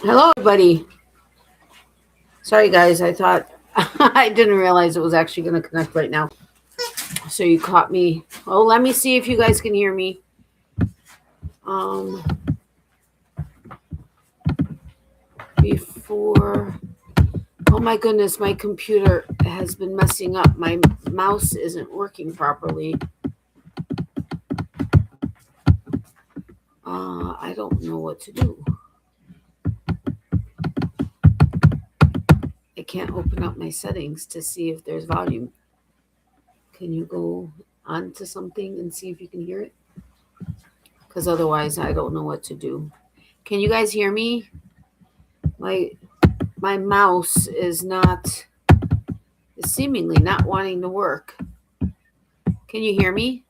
Hello, everybody. Sorry, guys. I thought I didn't realize it was actually going to connect right now. So you caught me. Oh, let me see if you guys can hear me. Um, before. Oh my goodness, my computer has been messing up. My mouse isn't working properly. I don't know what to do. I can't open up my settings to see if there's volume. Can you go onto something and see if you can hear it? Because otherwise, I don't know what to do. Can you guys hear me? My my mouse is seemingly not wanting to work. Can you hear me?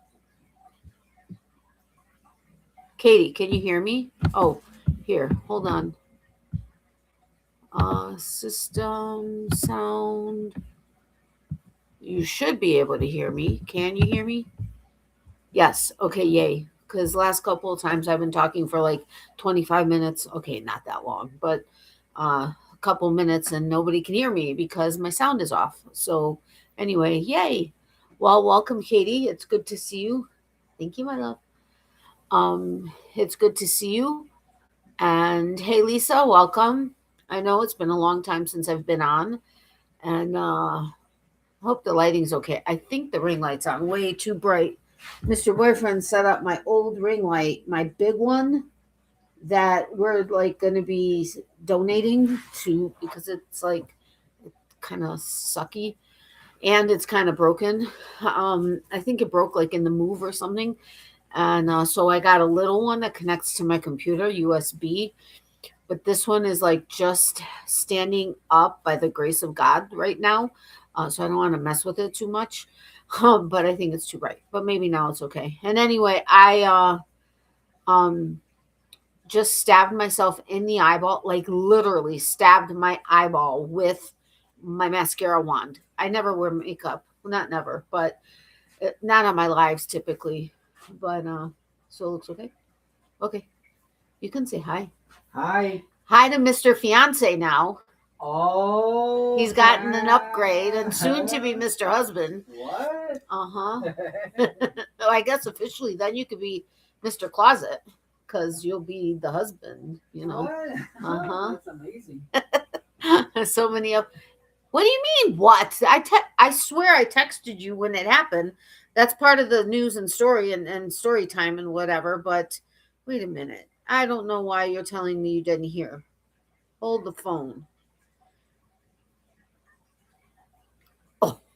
Katie, can you hear me? Oh, here, hold on. System sound. You should be able to hear me. Can you hear me? Yes. Okay, yay. Because last couple of times I've been talking for like 25 minutes. Okay, not that long, but a couple minutes and nobody can hear me because my sound is off. So, anyway, yay. Well, welcome, Katie. It's good to see you. Thank you, my love. It's good to see you. And hey, Lisa, welcome. I know it's been a long time since I've been on, and hope the lighting's okay. I think the ring light's on way too bright. Mr. Boyfriend set up my old ring light, my big one that we're like going to be donating to because it's like kind of sucky and it's kind of broken. I think it broke like in the move or something. And so I got a little one that connects to my computer, USB. But this one is like just standing up by the grace of God right now. So I don't want to mess with it too much. But I think it's too bright. But maybe now it's okay. And anyway, I just stabbed myself in the eyeball, like literally stabbed my eyeball with my mascara wand. I never wear makeup. Well, not never, but not on my lives typically. But so it looks okay. Okay. You can say hi. Hi. Hi to Mr. Fiance now. Oh, He's gotten an upgrade and soon to be Mr. Husband. What? Uh-huh. So I guess officially then you could be Mr. Closet because you'll be the husband, you know. What? Uh-huh. That's amazing. So many up. What do you mean? What? I swear I texted you when it happened. That's part of the news and story and story time and whatever. But wait a minute. I don't know why you're telling me you didn't hear. Hold the phone.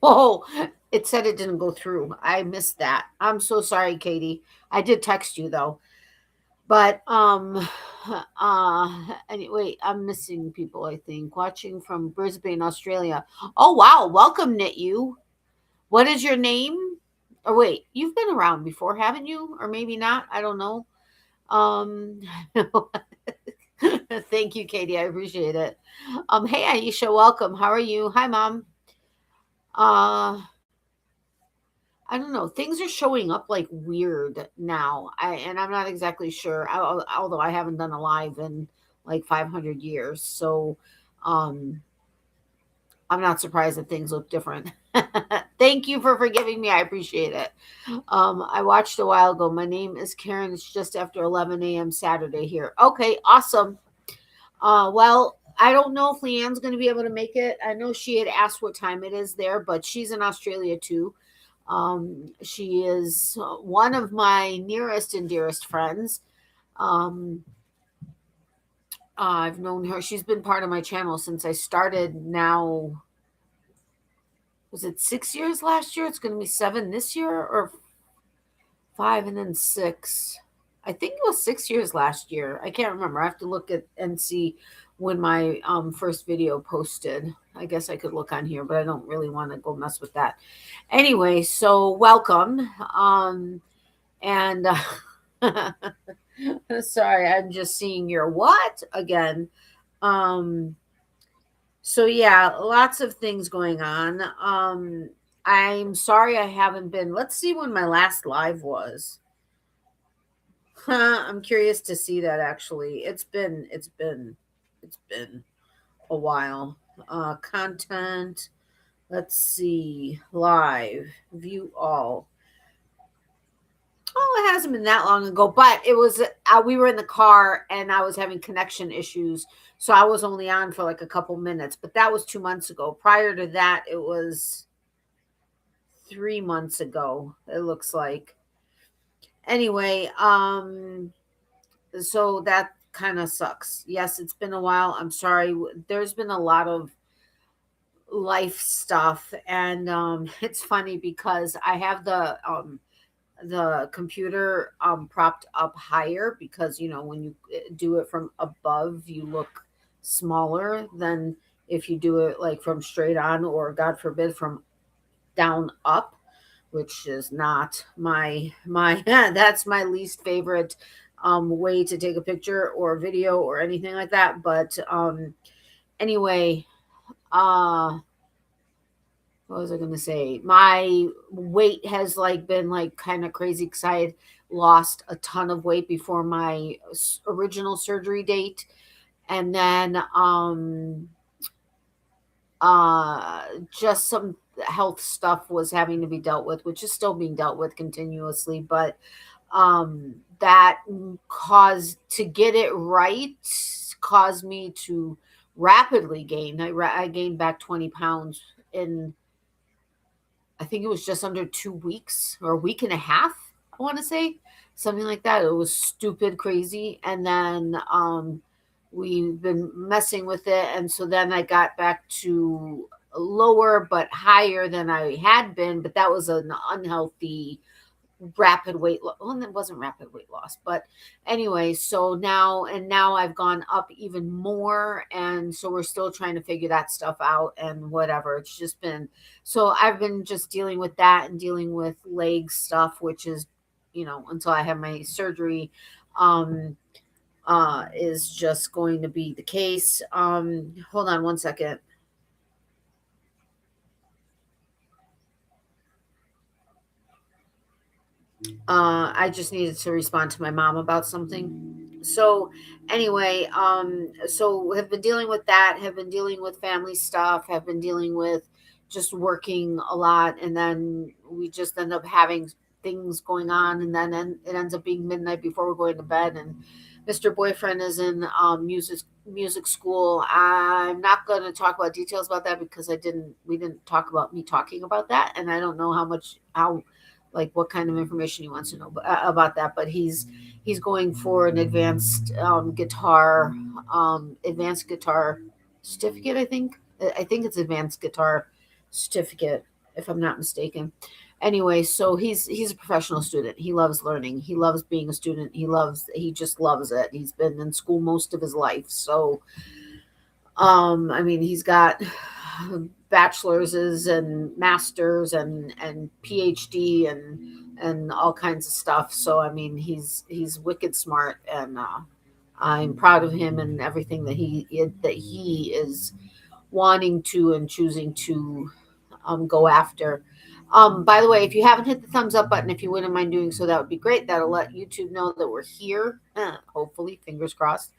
Oh, it said it didn't go through. I missed that. I'm so sorry, Katie. I did text you though. But anyway, I'm missing people, I think. Watching from Brisbane, Australia. Oh wow, welcome Knit You. What is your name? Or wait, you've been around before, haven't you? Or maybe not. I don't know. Um Thank you, Katie. I appreciate it. Hey Aisha, welcome. How are you? Hi, Mom. Uh I don't know. Things are showing up like weird now. I'm not exactly sure. Although I haven't done a live in like 500 years, so um, I'm not surprised that things look different. Thank you for forgiving me. I appreciate it. I watched a while ago. My name is Karen. It's just after 11 a.m. Saturday here. Okay, awesome. Well, I don't know if Leanne's going to be able to make it. I know she had asked what time it is there, but she's in Australia too. She is one of my nearest and dearest friends. Um, I've known her. She's been part of my channel since I started. Now, was it 6 years last year? It's going to be 7 this year, or 5 and then 6. I think it was 6 years last year. I can't remember. I have to look at and see when my first video posted. I guess I could look on here, but I don't really want to go mess with that. Anyway, so welcome. And sorry, I'm just seeing your what again. Um, so yeah, lots of things going on. I'm sorry I haven't been. Let's see when my last live was. I'm curious to see that actually. It's been It's been a while. Content. Let's see. Live. View all. Oh, it hasn't been that long ago, but it was. We were in the car and I was having connection issues, so I was only on for like a couple minutes. But that was 2 months ago. Prior to that, it was 3 months ago. It looks like. Anyway, so that kind of sucks. Yes, it's been a while. I'm sorry. There's been a lot of life stuff, and it's funny because I have the computer propped up higher because when you do it from above you look smaller than if you do it like from straight on, or god forbid from down up, which is not my that's my least favorite way to take a picture or video or anything like that. But anyway, uh what was I going to say? My weight has like been like kind of crazy because I had lost a ton of weight before my original surgery date, and then just some health stuff was having to be dealt with, which is still being dealt with continuously. But that caused to get it right caused me to rapidly gain. I gained back 20 pounds in, I think it was just under 2 weeks or a week and a half, I want to say. Something like that. It was stupid crazy. And then we've been messing with it. And so then I got back to lower but higher than I had been. But that was an unhealthy rapid weight loss. Well, it wasn't rapid weight loss, but anyway, so now I've gone up even more, and so we're still trying to figure that stuff out and whatever. It's just been, so I've been just dealing with that and dealing with leg stuff, which is, until I have my surgery, is just going to be the case. Hold on one second. I just needed to respond to my mom about something. So anyway, so have been dealing with that, have been dealing with family stuff, have been dealing with just working a lot, and then we just end up having things going on, and then it ends up being midnight before we're going to bed, and Mr. Boyfriend is in music school. I'm not going to talk about details about that because we didn't talk about me talking about that, and I don't know how like what kind of information he wants to know about that. But he's going for an advanced guitar certificate. I think it's advanced guitar certificate, if I'm not mistaken. Anyway, so he's a professional student. He loves learning. He loves being a student. He just loves it. He's been in school most of his life. So I mean, he's got bachelor's and masters and PhD and all kinds of stuff. So I mean, he's wicked smart, and I'm proud of him and everything that he is wanting to and choosing to go after. By the way, if you haven't hit the thumbs up button, if you wouldn't mind doing so, that would be great. That'll let YouTube know that we're here. Hopefully, fingers crossed.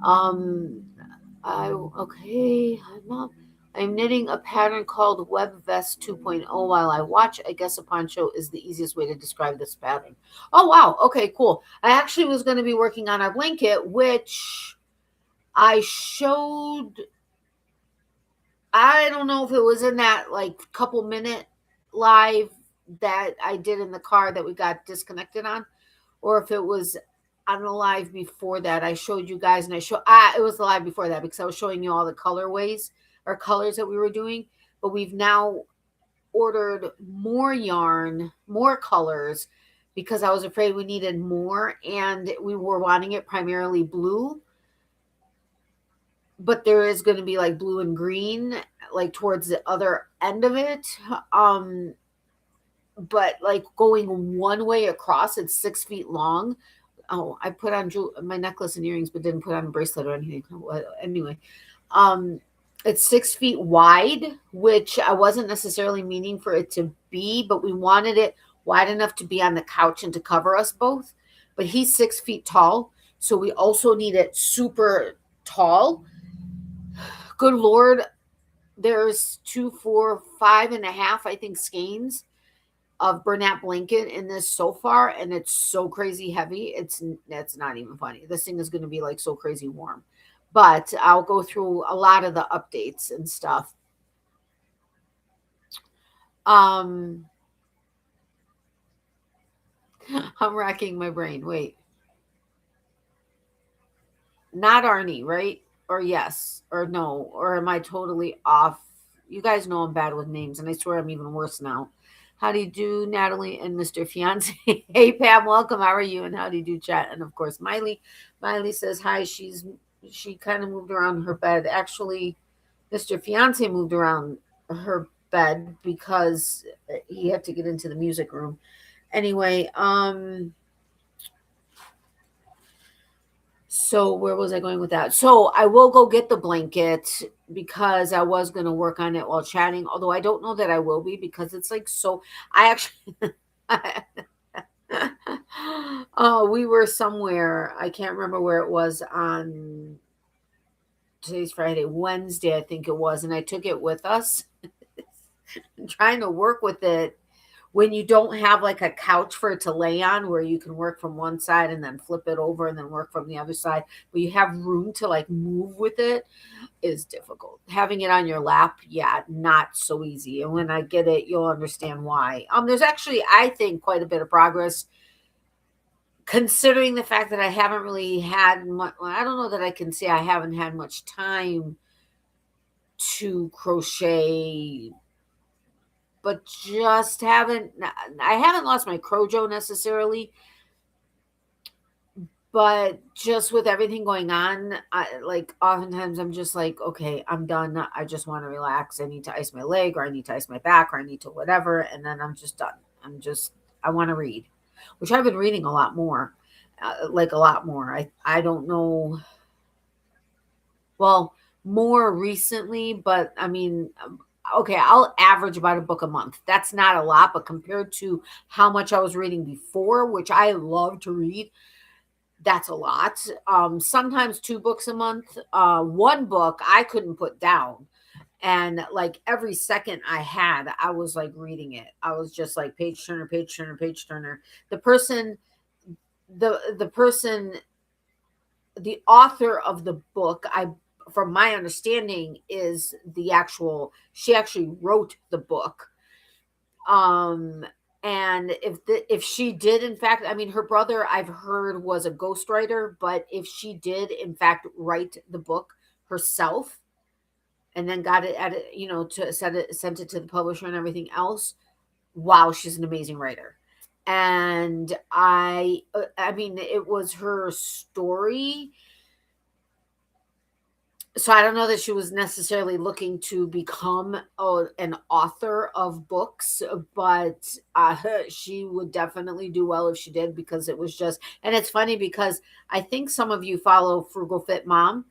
Um, I'm knitting a pattern called Web Vest 2.0 while I watch. I guess a poncho is the easiest way to describe this pattern. Oh wow, okay, cool. I actually was going to be working on our blanket, which I showed. I don't know if it was in that like couple minute live that I did in the car that we got disconnected on, or if it was on the live before that. I showed you guys, and it was the live before that because I was showing you all the colorways or colors that we were doing. But we've now ordered more yarn, more colors, because I was afraid we needed more, and we were wanting it primarily blue. But there is going to be like blue and green, like towards the other end of it. But like going one way across, it's 6 feet long. Oh, I put on my necklace and earrings, but didn't put on a bracelet or anything. Anyway, it's 6 feet wide, which I wasn't necessarily meaning for it to be, but we wanted it wide enough to be on the couch and to cover us both. But he's 6 feet tall, so we also need it super tall. Good Lord, there's 2, 4, 5.5, I think, skeins of Bernat blanket in this so far, and it's so crazy heavy. That's not even funny. This thing is going to be like so crazy warm. But I'll go through a lot of the updates and stuff. Um, I'm racking my brain. Wait, not Arnie, right? Or yes, or no, or am I totally off? You guys know I'm bad with names, and I swear I'm even worse now. How do you do, Natalie and Mr. Fiance? Hey, Pam, welcome. How are you? And how do you do, chat? And of course, Miley. Miley says hi. She kind of moved around her bed. Actually, Mr. Fiance moved around her bed because he had to get into the music room. Anyway, so where was I going with that? So I will go get the blanket because I was going to work on it while chatting. Although I don't know that I will be because it's like so. I actually, oh, we were somewhere. I can't remember where it was on today's Friday, Wednesday, I think it was, and I took it with us. Trying to work with it when you don't have like a couch for it to lay on where you can work from one side and then flip it over and then work from the other side, but you have room to like move with it is difficult. Having it on your lap, yeah, not so easy. And when I get it, you'll understand why. There's actually, I think, quite a bit of progress considering the fact that I haven't really had much. Well, I don't know that I can say I haven't had much time to crochet, but just haven't. I haven't lost my crojo necessarily, but just with everything going on, like oftentimes I'm just like, okay, I'm done. I just want to relax. I need to ice my leg, or I need to ice my back, or I need to whatever, and then I'm just done. I want to read, which I've been reading a lot more, like a lot more. I don't know. Well, more recently, but I mean, okay, I'll average about a book a month. That's not a lot, but compared to how much I was reading before, which I love to read, that's a lot. Sometimes 2 books a month. One book I couldn't put down. And like every second I had, I was like reading it. I was just like page turner, page turner, page turner. The person, the person, the author of the book, from my understanding, is the actual. She actually wrote the book. Um, and if she did, in fact, I mean, her brother, I've heard, was a ghostwriter, but if she did, in fact, write the book herself and then got it at it, to sent it to the publisher and everything else, wow, she's an amazing writer. And I mean, it was her story, so I don't know that she was necessarily looking to become an author of books, but she would definitely do well if she did, because it was just. And it's funny because I think some of you follow Frugal Fit Mom.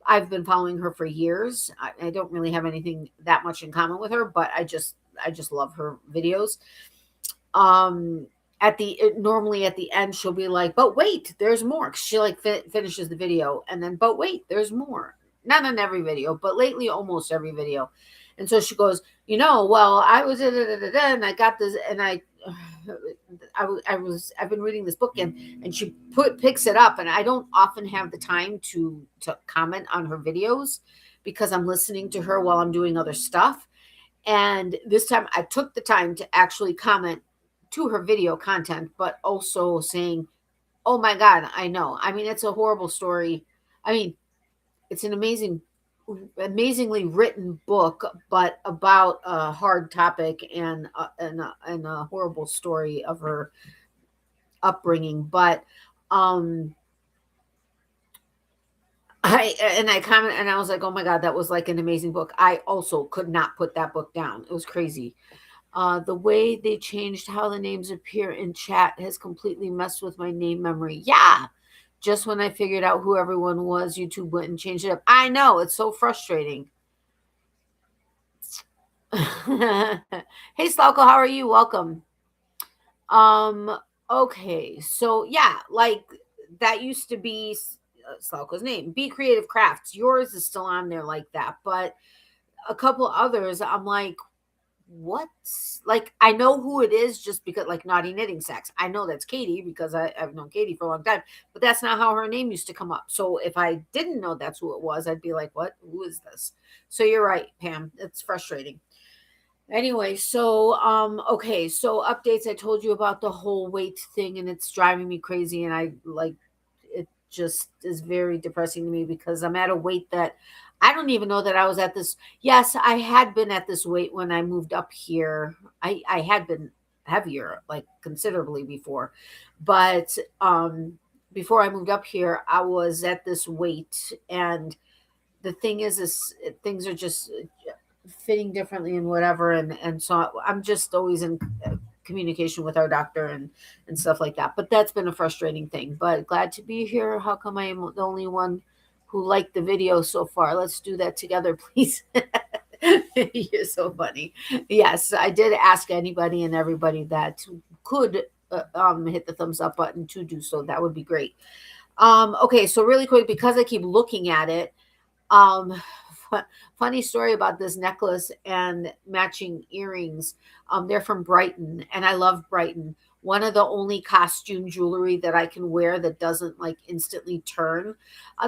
I've been following her for years. I don't really have anything that much in common with her, but I just love her videos. Um, normally at the end she'll be like, but wait, there's more. She like finishes the video and then, but wait, there's more. Not on every video, but lately almost every video. And so she goes, well, I was and I got this, and I've been reading this book, and she picks it up, and I don't often have the time to comment on her videos because I'm listening to her while I'm doing other stuff. And this time I took the time to actually comment to her video content, but also saying, oh my God, I know. I mean, it's a horrible story. I mean, it's an amazingly written book, but about a hard topic and a horrible story of her upbringing. But I comment, and I was like, oh my God, that was like an amazing book. I also could not put that book down. It was crazy. The way they changed how the names appear in chat has completely messed with my name memory. Yeah. Just when I figured out who everyone was, YouTube went and changed it up. I know. It's so frustrating. Hey, Stalko, how are you? Welcome. Okay. So, yeah, like that used to be Slavko's name. Be Creative Crafts. Yours is still on there like that, but a couple others, I'm like, what? Like, I know who it is just because, like, Naughty Knitting Sacks. I know that's Katie because I've known Katie for a long time, but that's not how her name used to come up. So if I didn't know that's who it was, I'd be like, what? Who is this? So you're right, Pam. It's frustrating. Anyway, so okay, so updates. I told you about the whole weight thing, and it's driving me crazy, and I like it just is very depressing to me because I'm at a weight that I don't even know that I was at this. Yes, I had been at this weight when I moved up here. I had been heavier, like considerably before, but before I moved up here, I was at this weight, and the thing is things are just fitting differently and whatever, and so I'm just always in communication with our doctor and stuff like that. But that's been a frustrating thing. But glad to be here. How come I am the only one who liked the video so far? Let's do that together, please. You're so funny. Yes, I did ask anybody and everybody that could hit the thumbs up button to do so. That would be great. Okay, so really quick, because I keep looking at it, um, funny story about this necklace and matching earrings. They're from Brighton, and I love Brighton. One of the only costume jewelry that I can wear that doesn't like instantly turn.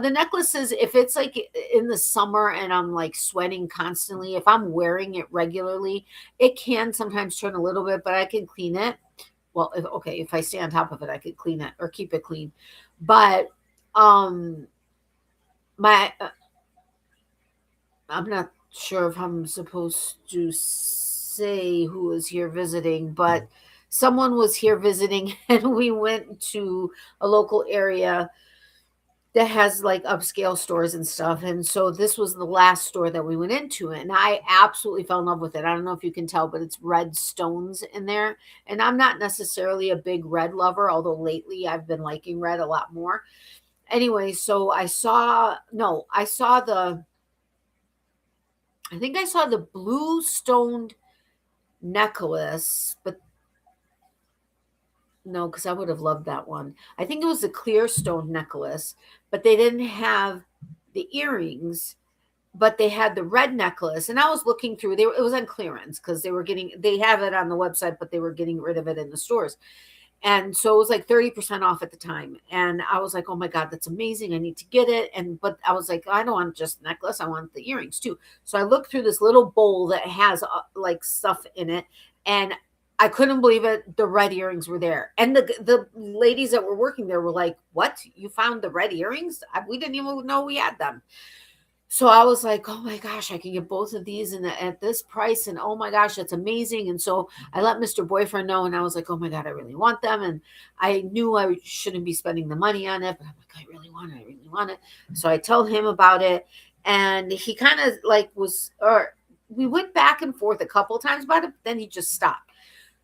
The necklaces, if it's like in the summer and I'm like sweating constantly, if I'm wearing it regularly, it can sometimes turn a little bit, but I can clean it. Well, if I stay on top of it, I could clean it or keep it clean. But um, my I'm not sure if I'm supposed to say who was here visiting, but someone was here visiting, and we went to a local area that has like upscale stores and stuff. And so this was the last store that we went into, and I absolutely fell in love with it. I don't know if you can tell, but it's red stones in there. And I'm not necessarily a big red lover, although lately I've been liking red a lot more. Anyway, so I think I saw the blue stoned necklace, but no, because I would have loved that one. I think it was a clear stone necklace, but they didn't have the earrings, but they had the red necklace. And I was looking through, it was on clearance because they have it on the website, but they were getting rid of it in the stores. And so it was like 30% off at the time. And I was like, oh my God, that's amazing. I need to get it. But I was like, I don't want just necklace. I want the earrings too. So I looked through this little bowl that has like stuff in it. And I couldn't believe it. The red earrings were there. And the ladies that were working there were like, what? You found the red earrings? We didn't even know we had them. So I was like, oh my gosh, I can get both of these at this price. And oh my gosh, that's amazing. And so I let Mr. Boyfriend know, and I was like, oh my God, I really want them. And I knew I shouldn't be spending the money on it, but I'm like, I really want it. I really want it. So I tell him about it, and he kind of like we went back and forth a couple times about it, but then he just stopped.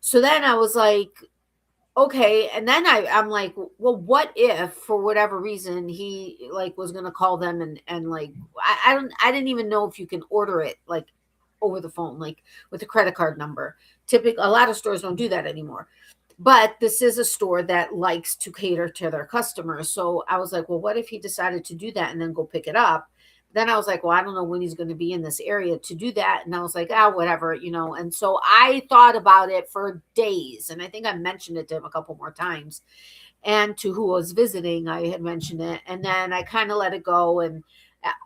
So then I was like, okay. And then I'm like, well, what if for whatever reason he like was gonna call them and like I didn't even know if you can order it like over the phone, like with a credit card number. Typically a lot of stores don't do that anymore. But this is a store that likes to cater to their customers. So I was like, well, what if he decided to do that and then go pick it up? Then I was like, well, I don't know when he's going to be in this area to do that. And I was like, whatever, And so I thought about it for days. And I think I mentioned it to him a couple more times. And to who was visiting, I had mentioned it. And then I kind of let it go. And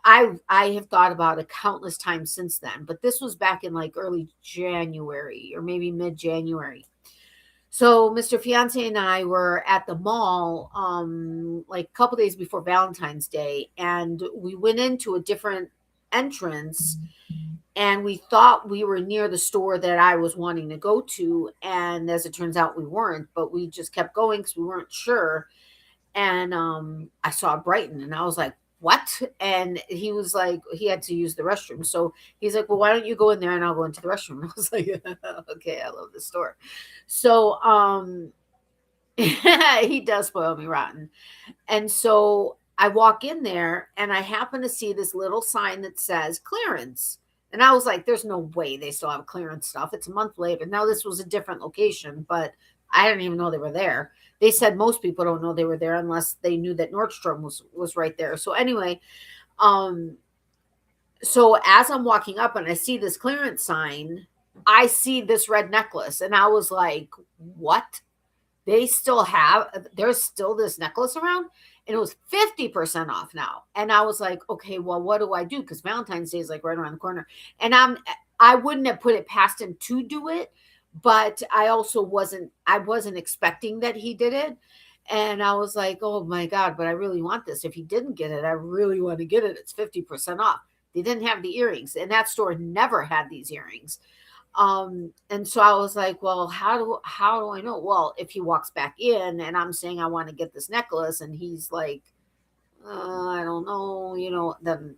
I have thought about it countless times since then. But this was back in like early January or maybe mid-January. So Mr. Fiance and I were at the mall like a couple days before Valentine's Day, and we went into a different entrance, and we thought we were near the store that I was wanting to go to, and as it turns out we weren't, but we just kept going because we weren't sure. And I saw Brighton, and I was like, what? And he was like, he had to use the restroom. So he's like, well, why don't you go in there and I'll go into the restroom? And I was like, okay, I love this store. So he does spoil me rotten. And so I walk in there and I happen to see this little sign that says clearance. And I was like, there's no way they still have clearance stuff. It's a month later. Now this was a different location, but I didn't even know they were there. They said most people don't know they were there unless they knew that Nordstrom was right there. So anyway, um, so as I'm walking up and I see this clearance sign, I see this red necklace, and I was like, "What? There's still this necklace around?" And it was 50% off now. And I was like, "Okay, well, what do I do? Because Valentine's Day is like right around the corner." And I wouldn't have put it past him to do it, but I wasn't expecting that he did it. And I was like, "Oh my God, but I really want this. If he didn't get it, I really want to get it. It's 50% off." They didn't have the earrings, and that store never had these earrings. And so I was like, well, how do I know? Well, if he walks back in and I'm saying I want to get this necklace, and he's like, I don't know, then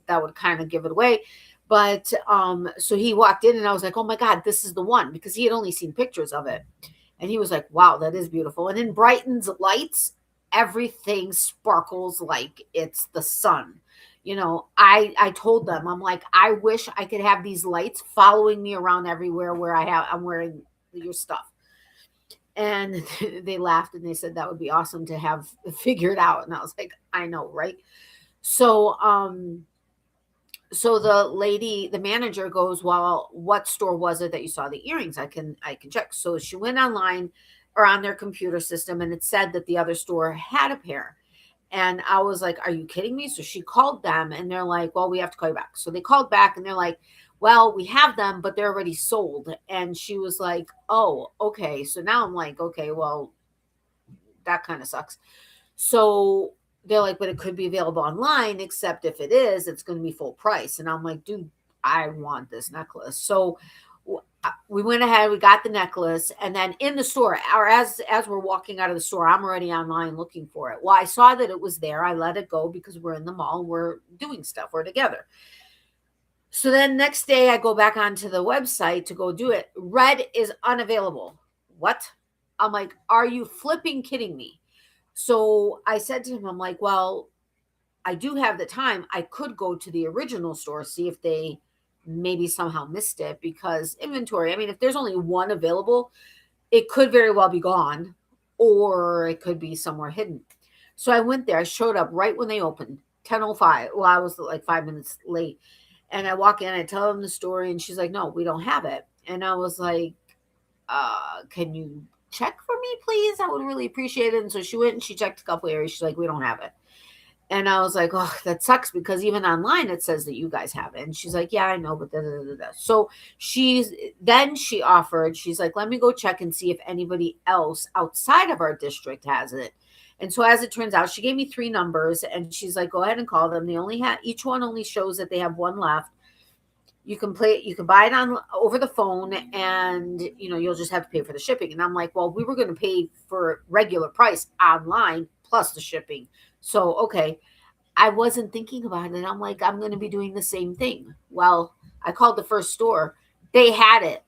that would kind of give it away. But so he walked in, and I was like, oh my God, this is the one, because he had only seen pictures of it. And he was like, wow, that is beautiful. And in Brighton's lights, everything sparkles like it's the sun. I told them, I'm like, I wish I could have these lights following me around everywhere where I'm wearing your stuff. And they laughed and they said that would be awesome to have figured out. And I was like, I know, right? So so the manager goes, well, what store was it that you saw the earrings? I can check. So she went online or on their computer system, and it said that the other store had a pair. And I was like, are you kidding me? So she called them, and they're like, well, we have to call you back. So they called back, and they're like, well, we have them, but they're already sold. And she was like, oh, okay. So now I'm like, okay, well, that kind of sucks. So they're like, but it could be available online, except if it is, it's going to be full price. And I'm like, dude, I want this necklace. So we went ahead, we got the necklace, and then in the store, or as we're walking out of the store, I'm already online looking for it. Well, I saw that it was there. I let it go because we're in the mall, we're doing stuff, we're together. So then next day I go back onto the website to go do it. Red is unavailable. What? I'm like, are you flipping kidding me? So I said to him, I'm like, well, I do have the time. I could go to the original store, see if they maybe somehow missed it, because inventory, I mean, if there's only one available, it could very well be gone, or it could be somewhere hidden. So I went there. I showed up right when they opened, 10:05. Well, I was like 5 minutes late. And I walk in, I tell them the story, and she's like, no, we don't have it. And I was like, can you check for me, please? I would really appreciate it. And so she went and she checked a couple areas. She's like, we don't have it. And I was like, oh, that sucks, because even online it says that you guys have it. And she's like, yeah, I know, but da, da, da, da. So she offered, she's like, let me go check and see if anybody else outside of our district has it. And so as it turns out, she gave me 3 numbers, and she's like, go ahead and call them. They only have, each one only shows that they have one left. You can buy it on over the phone, and you'll just have to pay for the shipping. And I'm like, well, we were going to pay for regular price online plus the shipping. So, okay, I wasn't thinking about it. I'm like, I'm going to be doing the same thing. Well, I called the first store. They had it,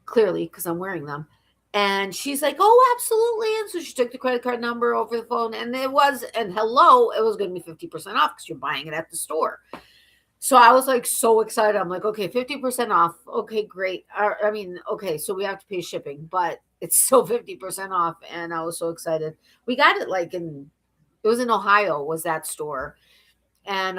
clearly, because I'm wearing them. And she's like, oh, absolutely. And so she took the credit card number over the phone, and it was going to be 50% off because you're buying it at the store. So I was like so excited. I'm like, okay, 50% off. Okay, great. I mean, okay, so we have to pay shipping, but it's still 50% off. And I was so excited. We got it it was in Ohio, was that store. And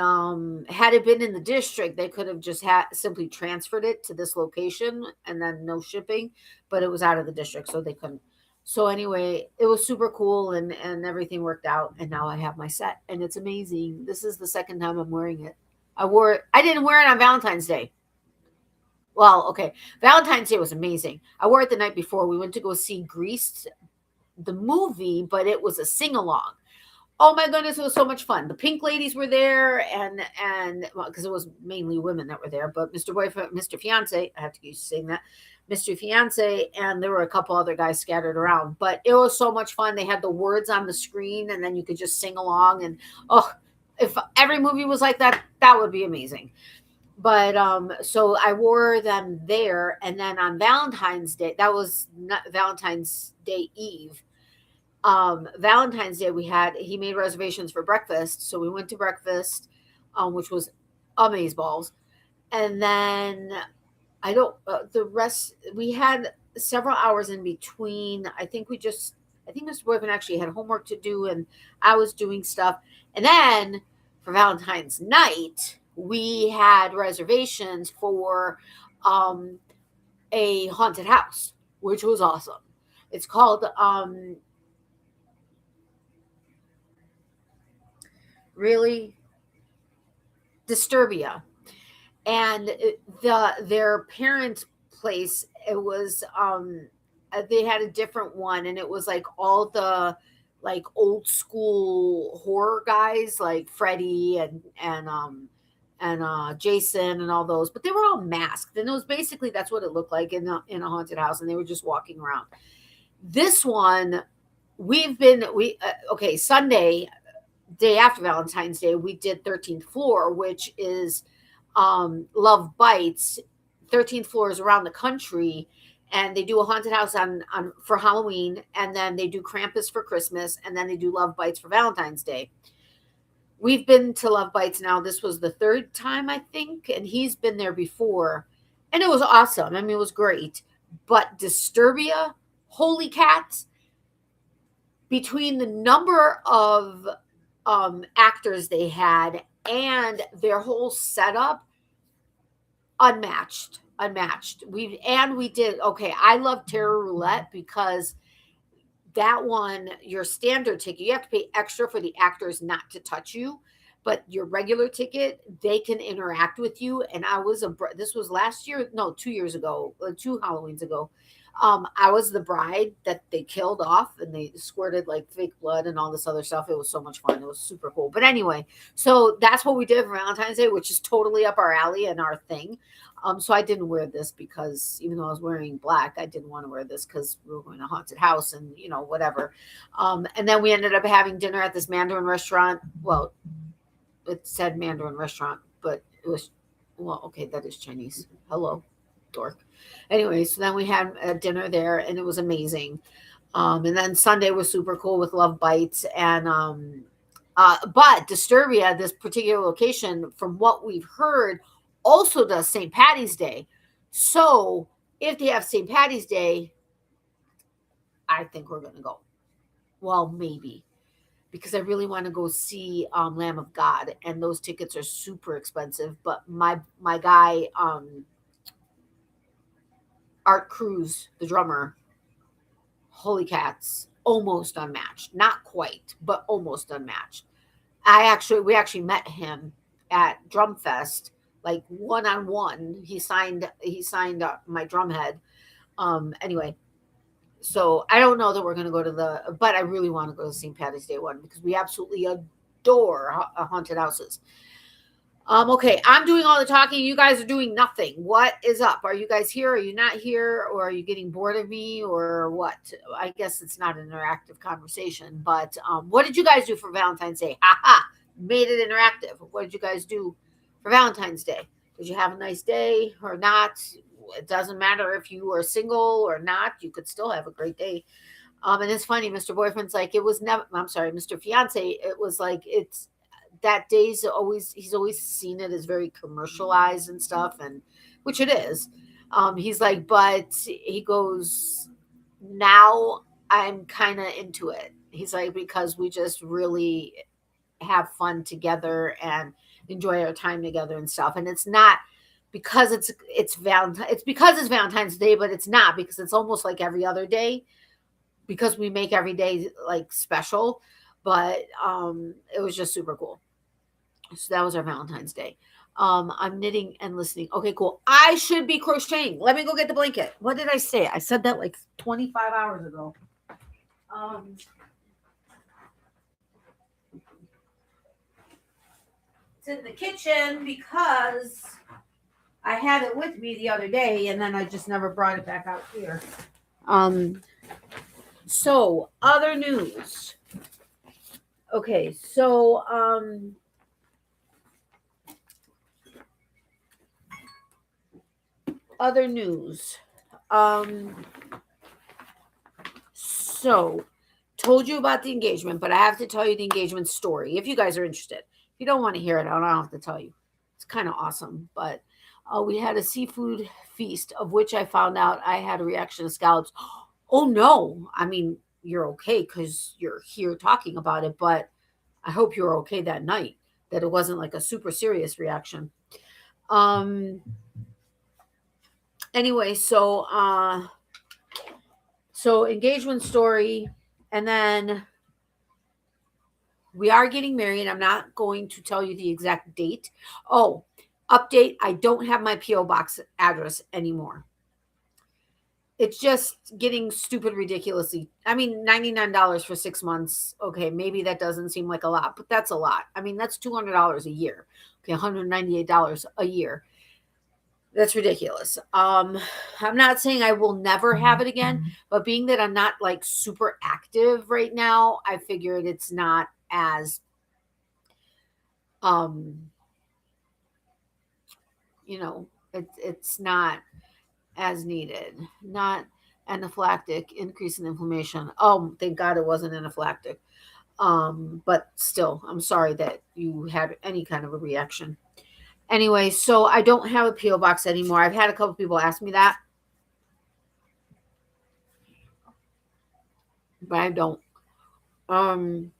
had it been in the district, they could have just simply transferred it to this location and then no shipping, but it was out of the district, so they couldn't. So anyway, it was super cool, and everything worked out, and now I have my set, and it's amazing. This is the second time I'm wearing it. I didn't wear it on Valentine's Day. Well, okay. Valentine's Day was amazing. I wore it the night before. We went to go see Grease, the movie, but it was a sing along. Oh my goodness, it was so much fun. The pink ladies were there, and well, because it was mainly women that were there, but Mr. Boyfriend, Mr. Fiance, I have to keep saying that, Mr. Fiance, and there were a couple other guys scattered around. But it was so much fun. They had the words on the screen, and then you could just sing along. And oh, if every movie was like that, that would be amazing. But so I wore them there, and then on Valentine's Day, that was not Valentine's Day Eve. Valentine's Day, he made reservations for breakfast, so we went to breakfast, which was amazeballs. And then I don't the rest we had several hours in between. I think Mr. Boyfriend actually had homework to do, and I was doing stuff. And then for Valentine's night, we had reservations for um, a haunted house, which was awesome. It's called really Disturbia, and their parents' place. It was they had a different one, and it was like all the like old school horror guys like Freddy and Jason and all those, but they were all masked, and it was basically that's what it looked like in a haunted house, and they were just walking around. This one, we okay, Sunday, day after Valentine's Day, we did 13th Floor, which is Love Bites. 13th Floor is around the country, and they do a haunted house on for Halloween, and then they do Krampus for Christmas, and then they do Love Bites for Valentine's Day. We've been to Love Bites now. This was the third time, I think, and he's been there before, and it was awesome. I mean, it was great. But Disturbia, holy cats, between the number of actors they had and their whole setup, unmatched. We did okay. I love Terror Roulette because that one, your standard ticket, you have to pay extra for the actors not to touch you, but your regular ticket, they can interact with you. And this was last year, no, 2 years ago, 2 Halloweens ago. I was the bride that they killed off, and they squirted like fake blood and all this other stuff. It was so much fun. It was super cool. But anyway, so that's what we did for Valentine's Day, which is totally up our alley and our thing. So I didn't wear this because even though I was wearing black, I didn't want to wear this because we were going to a haunted house and whatever. And then we ended up having dinner at this Mandarin restaurant. Well, it said Mandarin restaurant, but it was, well, okay, that is Chinese. Hello, dork. Anyway, so then we had a dinner there, and it was amazing. And then Sunday was super cool with Love Bites, and but Disturbia, this particular location, from what we've heard, also does St. Patty's Day. So if they have St. Patty's Day, I think we're gonna go. Well, maybe, because I really want to go see Lamb of God, and those tickets are super expensive. But my guy, Art Cruz, the drummer, holy cats, almost unmatched. Not quite, but almost unmatched. We actually met him at Drumfest, like one on one. He signed my drum head. Anyway, so I don't know that we're going to go to but I really want to go to the St. Patty's Day one because we absolutely adore haunted houses. Okay, I'm doing all the talking. You guys are doing nothing. What is up? Are you guys here? Are you not here? Or are you getting bored of me? Or what? I guess it's not an interactive conversation. But what did you guys do for Valentine's Day? Ha! Made it interactive. What did you guys do for Valentine's Day? Did you have a nice day or not? It doesn't matter if you are single or not. You could still have a great day. And it's funny, Mr. Boyfriend's like, it was never, I'm sorry, Mr. Fiance, it was like, it's, that he's always seen it as very commercialized and stuff, and which it is. He's like, but he goes, now I'm kind of into it. He's like, because we just really have fun together and enjoy our time together and stuff. And it's not because it's Valentine's Day, but it's not, because it's almost like every other day, because we make every day like special. But it was just super cool. So that was our Valentine's Day. I'm knitting and listening. Okay, cool. I should be crocheting. Let me go get the blanket. What did I say? I said that like 25 hours ago. It's in the kitchen because I had it with me the other day, and then I just never brought it back out here. So other news. Okay, so other news. So told you about the engagement, but I have to tell you the engagement story if you guys are interested. If you don't want to hear it, I don't have to tell you. It's kind of awesome, but We had a seafood feast, of which I found out I had a reaction to scallops. Oh no! I mean, you're okay because you're here talking about it, but I hope you were okay that night. That it wasn't like a super serious reaction. Um. Anyway, so engagement story, and then we are getting married. I'm not going to tell you the exact date. Oh, update, I don't have my PO box address anymore. It's just getting stupid ridiculously. I mean, $99 for 6 months. Okay, maybe that doesn't seem like a lot, but that's a lot. I mean, that's $200 a year. Okay, $198 a year. That's ridiculous. I'm not saying I will never have it again, but being that I'm not like super active right now, I figured it's not as um it's not as needed. Not anaphylactic, increase in inflammation. Oh, thank God it wasn't anaphylactic. But still, I'm sorry that you had any kind of a reaction. Anyway, so I don't have a PO box anymore. I've had a couple people ask me that, but I don't. Um,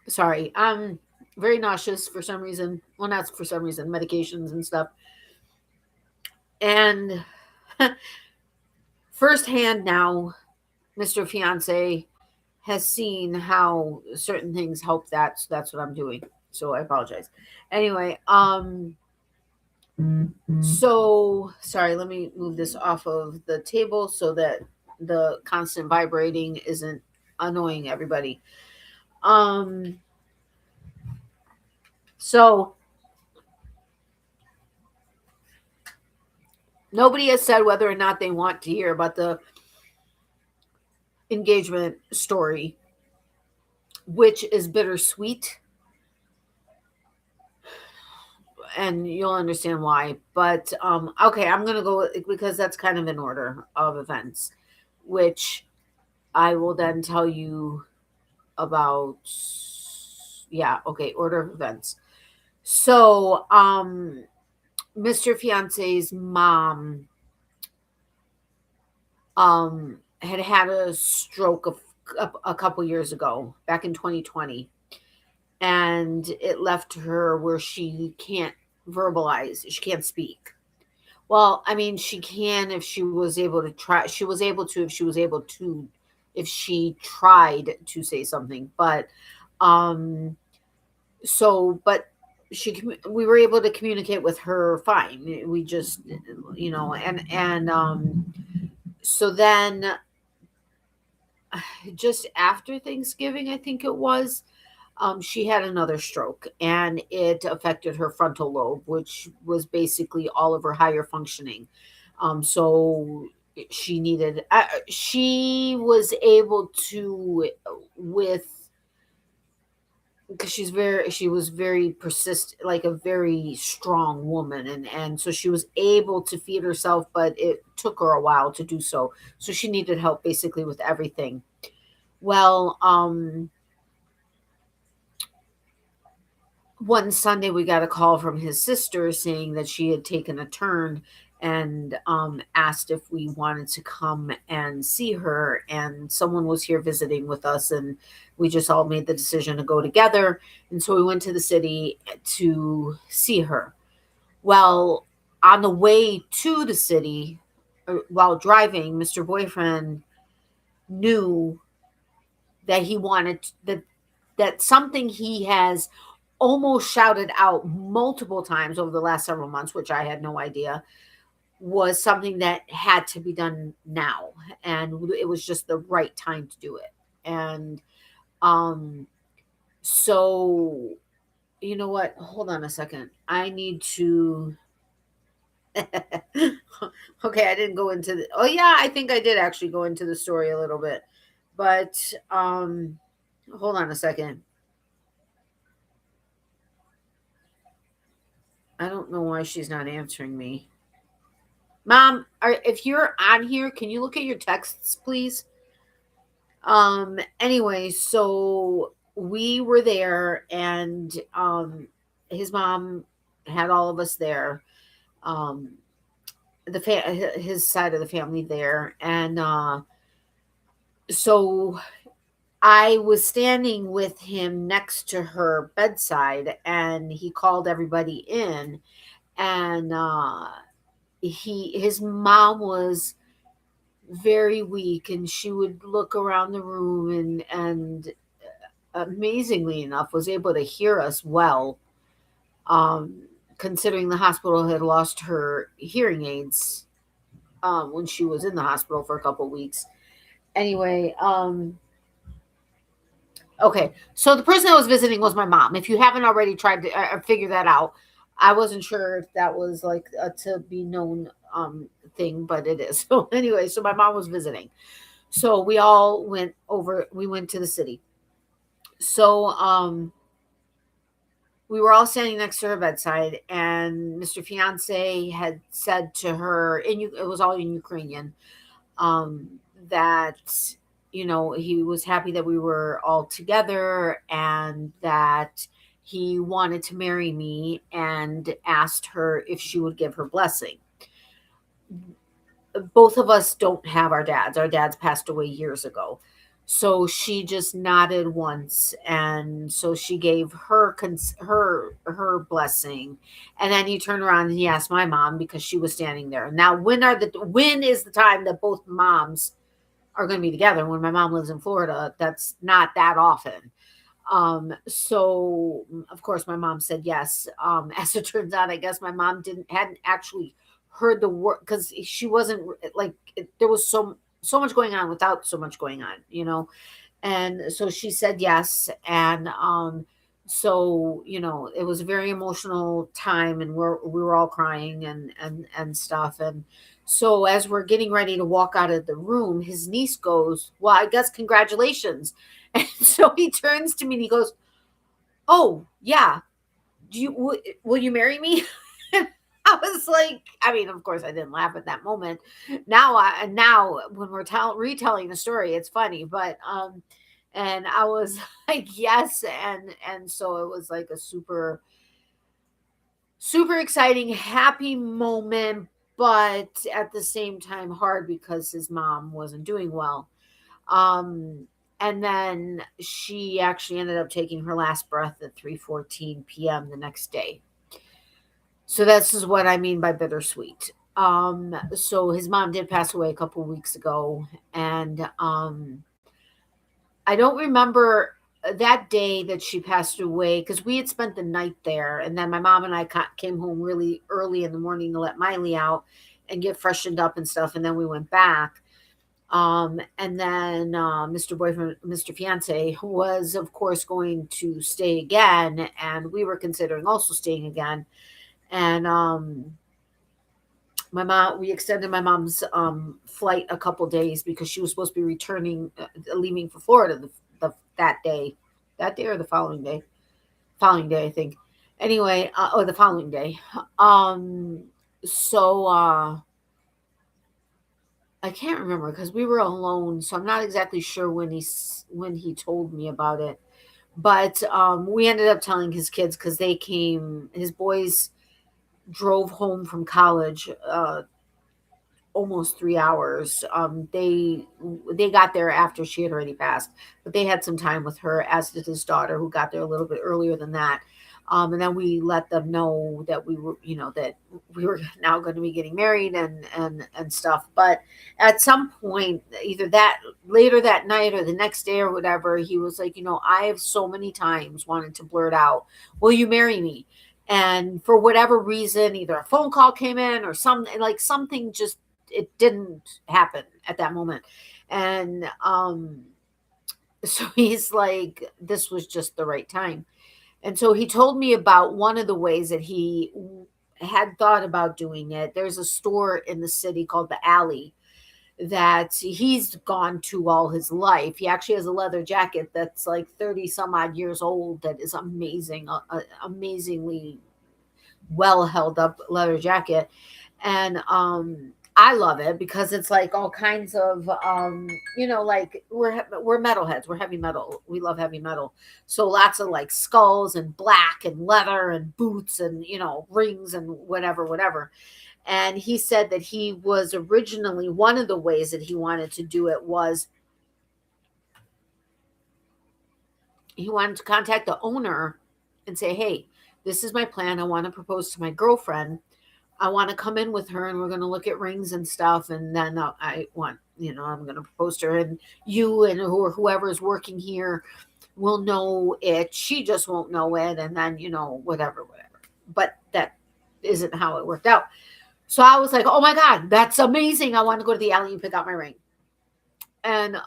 Sorry. I'm very nauseous for some reason. Well, not for some reason, medications and stuff. And firsthand now, Mr. Fiance has seen how certain things help that. So that's what I'm doing. So I apologize. Anyway, so sorry, let me move this off of the table so that the constant vibrating isn't annoying everybody. Um so nobody has said whether or not they want to hear about the engagement story, which is bittersweet, and you'll understand why. But okay, I'm gonna go because that's kind of in order of events, which I will then tell you about. Yeah, okay, order of events. So, Mr. Fiance's mom had a stroke a couple years ago, back in 2020, and it left her where she can't verbalize, she can't speak. Well, I mean, she can if she was able to try. She was able to if she was able to if she tried to say something, but um but we were able to communicate with her fine. We just and so then just after Thanksgiving, I think it was, she had another stroke and it affected her frontal lobe, which was basically all of her higher functioning. So she was able to, with, because she was very persistent, like a very strong woman, and so she was able to feed herself, but it took her a while to do so. So she needed help basically with everything. Well, one Sunday we got a call from his sister saying that she had taken a turn, and asked if we wanted to come and see her. And someone was here visiting with us, and we just all made the decision to go together. And so we went to the city to see her. Well, on the way to the city, while driving, Mr. Boyfriend knew that he wanted that something he has almost shouted out multiple times over the last several months, which I had no idea, was something that had to be done now. And it was just the right time to do it. And um, so, you know what? Hold on a second. I need to. Okay, I didn't go into the. Oh, yeah, I think I did actually go into the story a little bit. But hold on a second. I don't know why she's not answering me. Mom, if you're on here, can you look at your texts, please? Anyway, so we were there, and his mom had all of us there. um, his side of the family there, and so I was standing with him next to her bedside, and he called everybody in, and his mom was very weak, and she would look around the room, and amazingly enough was able to hear us well, um, considering the hospital had lost her hearing aids when she was in the hospital for a couple weeks. Anyway, okay, so the person that was visiting was my mom. If you haven't already tried to figure that out, I wasn't sure if that was like a to be known thing, but it is. So anyway, so my mom was visiting. So we all went over. We went to the city. So we were all standing next to her bedside, and Mr. Fiance had said to her, it was all in Ukrainian, that he was happy that we were all together, and that he wanted to marry me, and asked her if she would give her blessing. Both of us don't have our dads. Our dads passed away years ago. So she just nodded once, and so she gave her blessing, and then he turned around and he asked my mom, because she was standing there. Now, when is the time that both moms are going to be together? When my mom lives in Florida, that's not that often. So of course my mom said yes. As it turns out, I guess my mom hadn't actually heard the word, because she wasn't like there was so much going on without so much going on. And so she said yes, and so it was a very emotional time, and we were all crying and stuff. And so as we're getting ready to walk out of the room, his niece goes, "Well, I guess congratulations." And so he turns to me and he goes, "Oh, yeah. Will you marry me?" I was like, I mean, of course I didn't laugh at that moment. Now when we're retelling the story, it's funny, but and I was like, "Yes." And so it was like a super super exciting, happy moment, but at the same time hard, because his mom wasn't doing well. Um, and then she actually ended up taking her last breath at 3:14 p.m. the next day. So this is what I mean by bittersweet. So his mom did pass away a couple of weeks ago, and I don't remember that day that she passed away, because we had spent the night there, and then my mom and I came home really early in the morning to let Miley out and get freshened up and stuff, and then we went back. And then Mr. Boyfriend, Mr. Fiance, was of course going to stay again, and we were considering also staying again. And we extended my mom's flight a couple days, because she was supposed to be returning, leaving for Florida that day, or the following day, I think. Anyway, or the following day. So I can't remember, because we were alone, so I'm not exactly sure when he told me about it. But we ended up telling his kids, because his boys drove home from college, almost 3 hours. They got there after she had already passed, but they had some time with her, as did his daughter, who got there a little bit earlier than that. And then we let them know that that we were now going to be getting married, and stuff. But at some point, either that later that night or the next day or whatever, he was like, "I have so many times wanted to blurt out, 'Will you marry me?' And for whatever reason, either a phone call came in, or something just, it didn't happen at that moment." And so he's like, this was just the right time. And so he told me about one of the ways that he had thought about doing it. There's a store in the city called the Alley that he's gone to all his life. He actually has a leather jacket that's like 30 some odd years old, that is amazing, amazingly well held up leather jacket. And I love it because it's like all kinds of like we're metalheads, we're heavy metal, we love heavy metal, so lots of like skulls and black and leather and boots and rings and whatever. And he said that he was originally, one of the ways that he wanted to do it was he wanted to contact the owner and say, hey, this is my plan, I want to propose to my girlfriend, I want to come in with her and we're going to look at rings and stuff. And then I want, I'm going to propose to her, and you and whoever is working here will know it. She just won't know it. And then, whatever. But that isn't how it worked out. So I was like, oh my God, that's amazing. I want to go to the alley and pick out my ring. And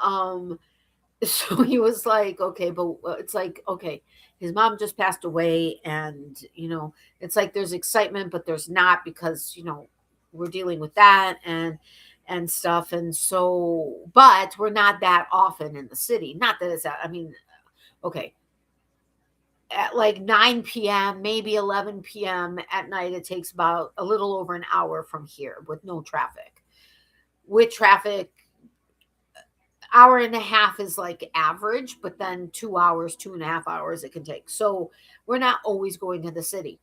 so he was like, okay, but it's like, okay, his mom just passed away, and it's like there's excitement but there's not, because we're dealing with that and stuff. And so, but we're not that often in the city, not that it's that, I mean, okay, at like 9 p.m., maybe 11 p.m. at night, it takes about a little over an hour from here with no traffic. With traffic, hour and a half is like average, but then 2 hours, 2.5 hours it can take. So we're not always going to the city.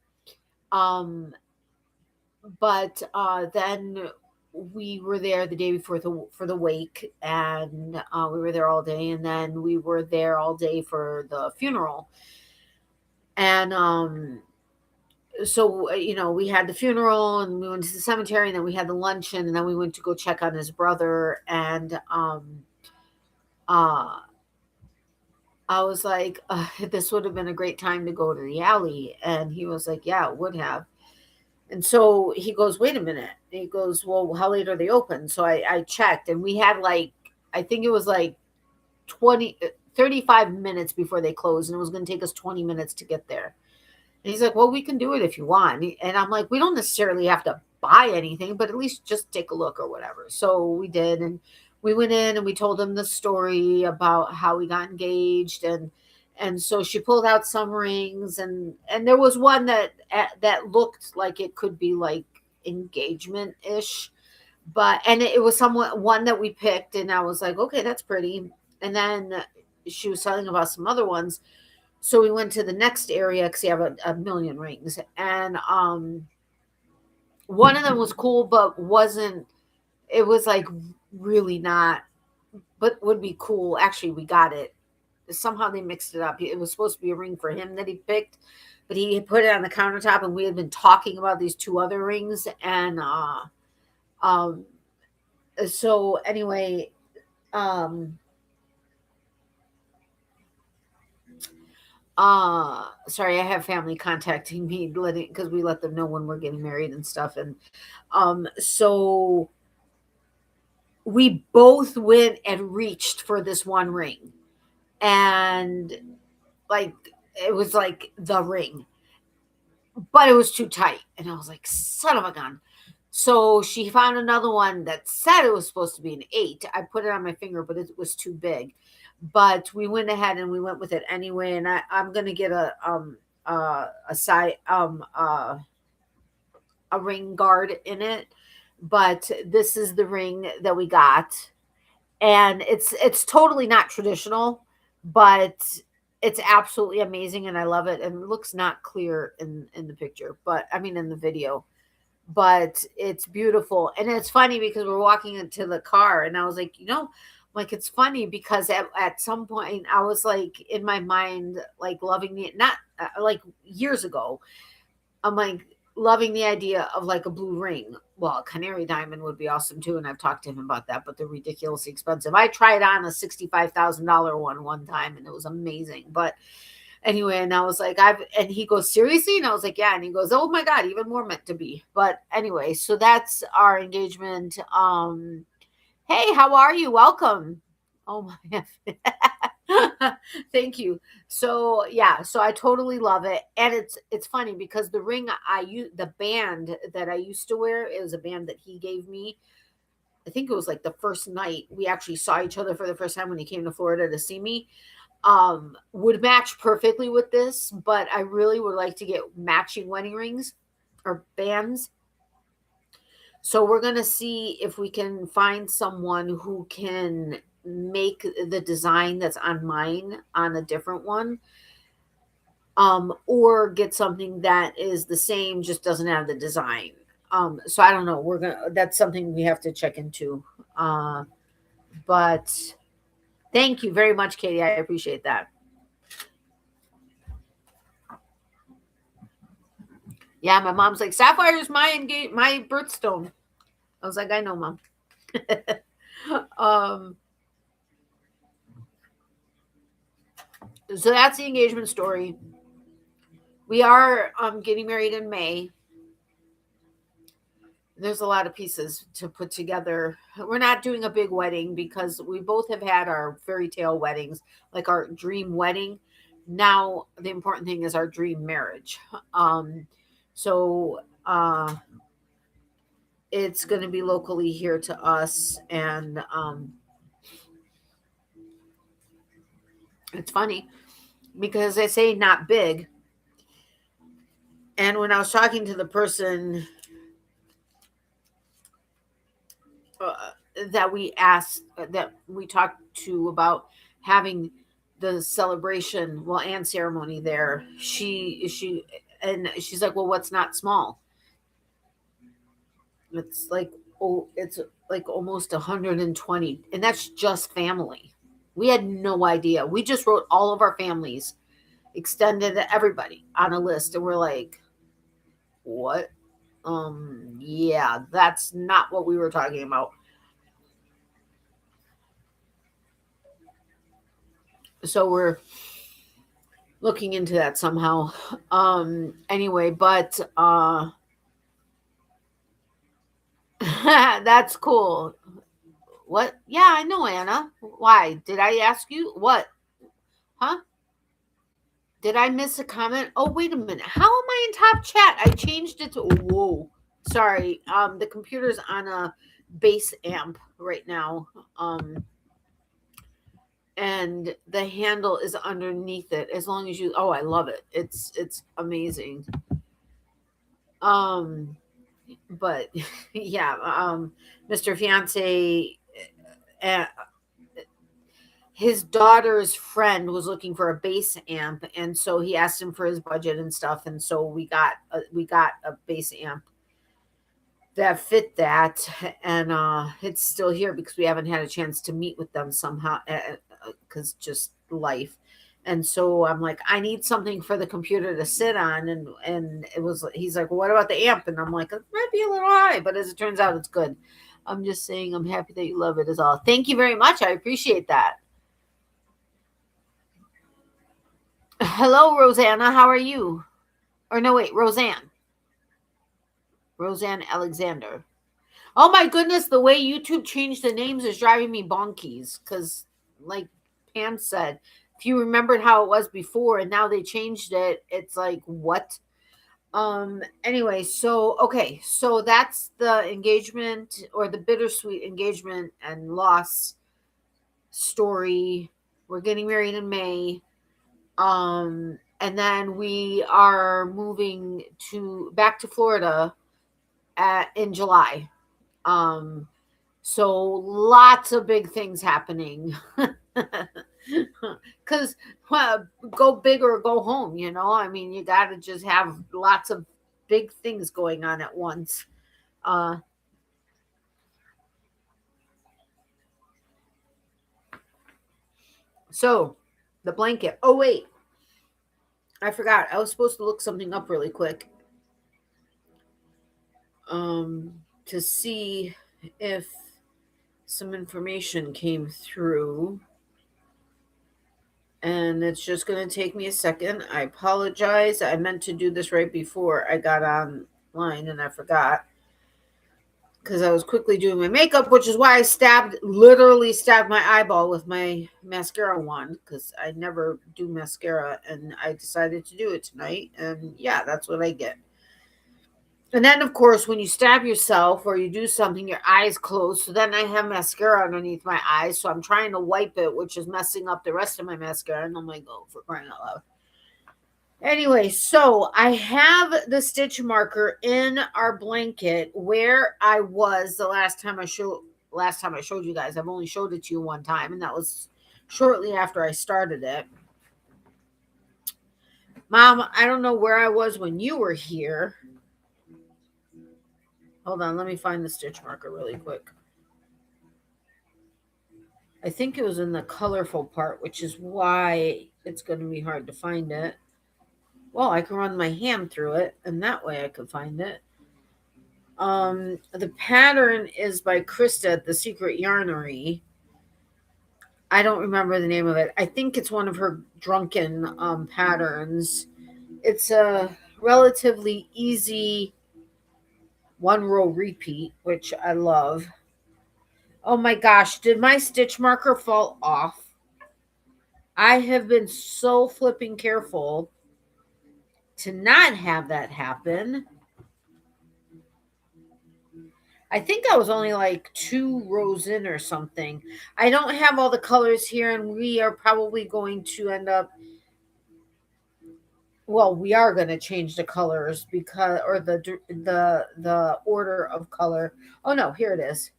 Um, but then we were there the day before for the wake, and we were there all day, and then we were there all day for the funeral. And so we had the funeral and we went to the cemetery, and then we had the luncheon, and then we went to go check on his brother. And uh I was like, this would have been a great time to go to the alley. And he was like, yeah, it would have. And so he goes, wait a minute. And he goes, well, how late are they open? So I checked, and we had like, I think it was like 35 minutes before they closed, and it was going to take us 20 minutes to get there. And he's like, well, we can do it if you want. And I'm like, we don't necessarily have to buy anything, but at least just take a look or whatever. So we did. And we went in and we told him the story about how we got engaged. And so she pulled out some rings, and there was one that looked like it could be like engagement ish, but, and it was somewhat one that we picked. And I was like, okay, that's pretty. And then she was telling about some other ones. So we went to the next area because you have a million rings. And one of them was cool, but wasn't, it was like really not, but would be cool. Actually, we got it. Somehow they mixed it up. It was supposed to be a ring for him that he picked, but he put it on the countertop, and we had been talking about these two other rings. And um, so anyway, um, sorry, I have family contacting me, letting, because we let them know when we're getting married and stuff. And so we both went and reached for this one ring, and like it was like the ring, but it was too tight. And I was like, son of a gun. So she found another one that said it was supposed to be an 8. I put it on my finger, but it was too big. But we went ahead and we went with it anyway. And I'm gonna get a side a ring guard in it. But this is the ring that we got, and it's totally not traditional, but it's absolutely amazing, and I love it. And it looks not clear in the picture, but I mean in the video, but it's beautiful. And it's funny because we're walking into the car, and I was like, like, it's funny because at some point I was like in my mind, like loving the, not like years ago, I'm like loving the idea of like a blue ring. Well, a canary diamond would be awesome too, and I've talked to him about that, but they're ridiculously expensive. I tried on a $65,000 one time, and it was amazing. But anyway, and I was like, and he goes, seriously? And I was like, yeah. And he goes, oh my God, even more meant to be. But anyway, so that's our engagement. Hey, how are you? Welcome. Oh my. Thank you. So yeah, so I totally love it. And it's funny because the ring I use, the band that I used to wear, it was a band that he gave me. I think it was like the first night we actually saw each other for the first time when he came to Florida to see me. Would match perfectly with this, but I really would like to get matching wedding rings or bands. So we're going to see if we can find someone who can make the design that's on mine on a different one, or get something that is the same, just doesn't have the design. So I don't know. That's something we have to check into. But thank you very much, Katie. I appreciate that. Yeah, my mom's like, Sapphire is my birthstone. I was like, I know, Mom. um, so that's the engagement story. We are getting married in May. There's a lot of pieces to put together. We're not doing a big wedding because we both have had our fairy tale weddings, like our dream wedding. Now the important thing is our dream marriage. So it's going to be locally here to us, and it's funny because I say not big. And when I was talking to the person uh, that we talked to about having the celebration, well, and ceremony there, she's like, well, what's not small? It's like, oh, it's like almost 120, and that's just family. We had no idea. We just wrote all of our families, extended everybody on a list, and we're like, what? Yeah, that's not what we were talking about. So we're looking into that somehow. Anyway, but that's cool. What? Yeah, I know, Anna. Why? Did I ask you? What? Huh? Did I miss a comment? Oh, wait a minute. How am I in top chat? I changed it to whoa. Sorry. The computer's on a bass amp right now. And the handle is underneath it. As long as you I love it. It's amazing. Um but yeah, Mr. Fiance, uh, his daughter's friend was looking for a bass amp, and so he asked him for his budget and stuff, and so we got a bass amp that fit that, and it's still here because we haven't had a chance to meet with them somehow, because just life. And so I'm like, I need something for the computer to sit on, and he's like, well, what about the amp? And I'm like, it might be a little high, but as it turns out, it's good. I'm just saying, I'm happy that you love it. Is all. Thank you very much. I appreciate that. Hello, Rosanna. How are you? Or no, wait, Roseanne. Roseanne Alexander. Oh my goodness, the way YouTube changed the names is driving me bonkies. Because, like Pam said, if you remembered how it was before and now they changed it, it's like, what? Anyway, so okay, so that's the engagement, or the bittersweet engagement and loss story. We're getting married in May. And then we are moving to back to Florida in July. Um, so lots of big things happening. Because go big or go home, I mean, you got to just have lots of big things going on at once. Uh, so the blanket. Oh, wait. I forgot. I was supposed to look something up really quick. To see if some information came through, and it's just going to take me a second. I apologize. I meant to do this right before I got online and I forgot because I was quickly doing my makeup, which is why I literally stabbed my eyeball with my mascara wand, because I never do mascara, and I decided to do it tonight, and yeah, that's what I get. And then, of course, when you stab yourself or you do something, your eyes close. So then I have mascara underneath my eyes. So I'm trying to wipe it, which is messing up the rest of my mascara. And I'm like, oh, for crying out loud. Anyway, so I have the stitch marker in our blanket where I was the last time I showed you guys. I've only showed it to you one time, and that was shortly after I started it. Mom, I don't know where I was when you were here. Hold on, let me find the stitch marker really quick. I think it was in the colorful part, which is why it's going to be hard to find it. Well, I can run my hand through it, and that way I can find it. The pattern is by Krista at the Secret Yarnery. I don't remember the name of it. I think it's one of her drunken patterns. It's a relatively easy one row repeat, which I love. Oh my gosh, did my stitch marker fall off? I have been so flipping careful to not have that happen. I think I was only like 2 rows in or something. I don't have all the colors here, and we are probably going to end up. Well, we are going to change the colors because, or the order of color. Oh no, here it is.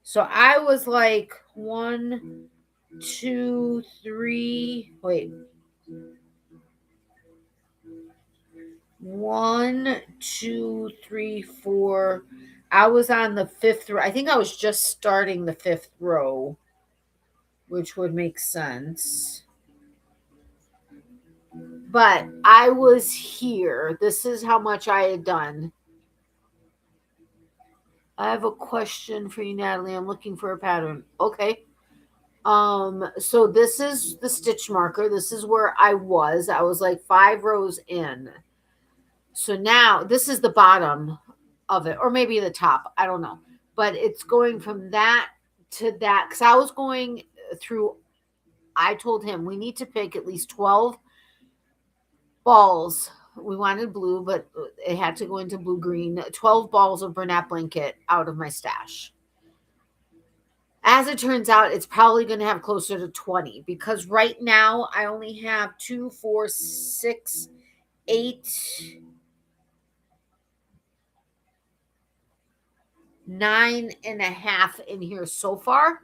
So I was like 1, 2, 3. Wait. 1, 2, 3, 4. I was on the 5th row. I think I was just starting the 5th row, which would make sense. But I was here. This is how much I had done. I have a question for you, Natalie. I'm looking for a pattern. Okay. So this is the stitch marker. This is where I was. I was like 5 rows in. So now this is the bottom of it, or maybe the top. I don't know. But it's going from that to that. Because I was going through, I told him we need to pick at least 12 balls. We wanted blue, but it had to go into blue green. 12 balls of Bernat blanket out of my stash. As it turns out, it's probably going to have closer to 20 because right now I only have 2, 4, 6, 8, 9.5 in here so far.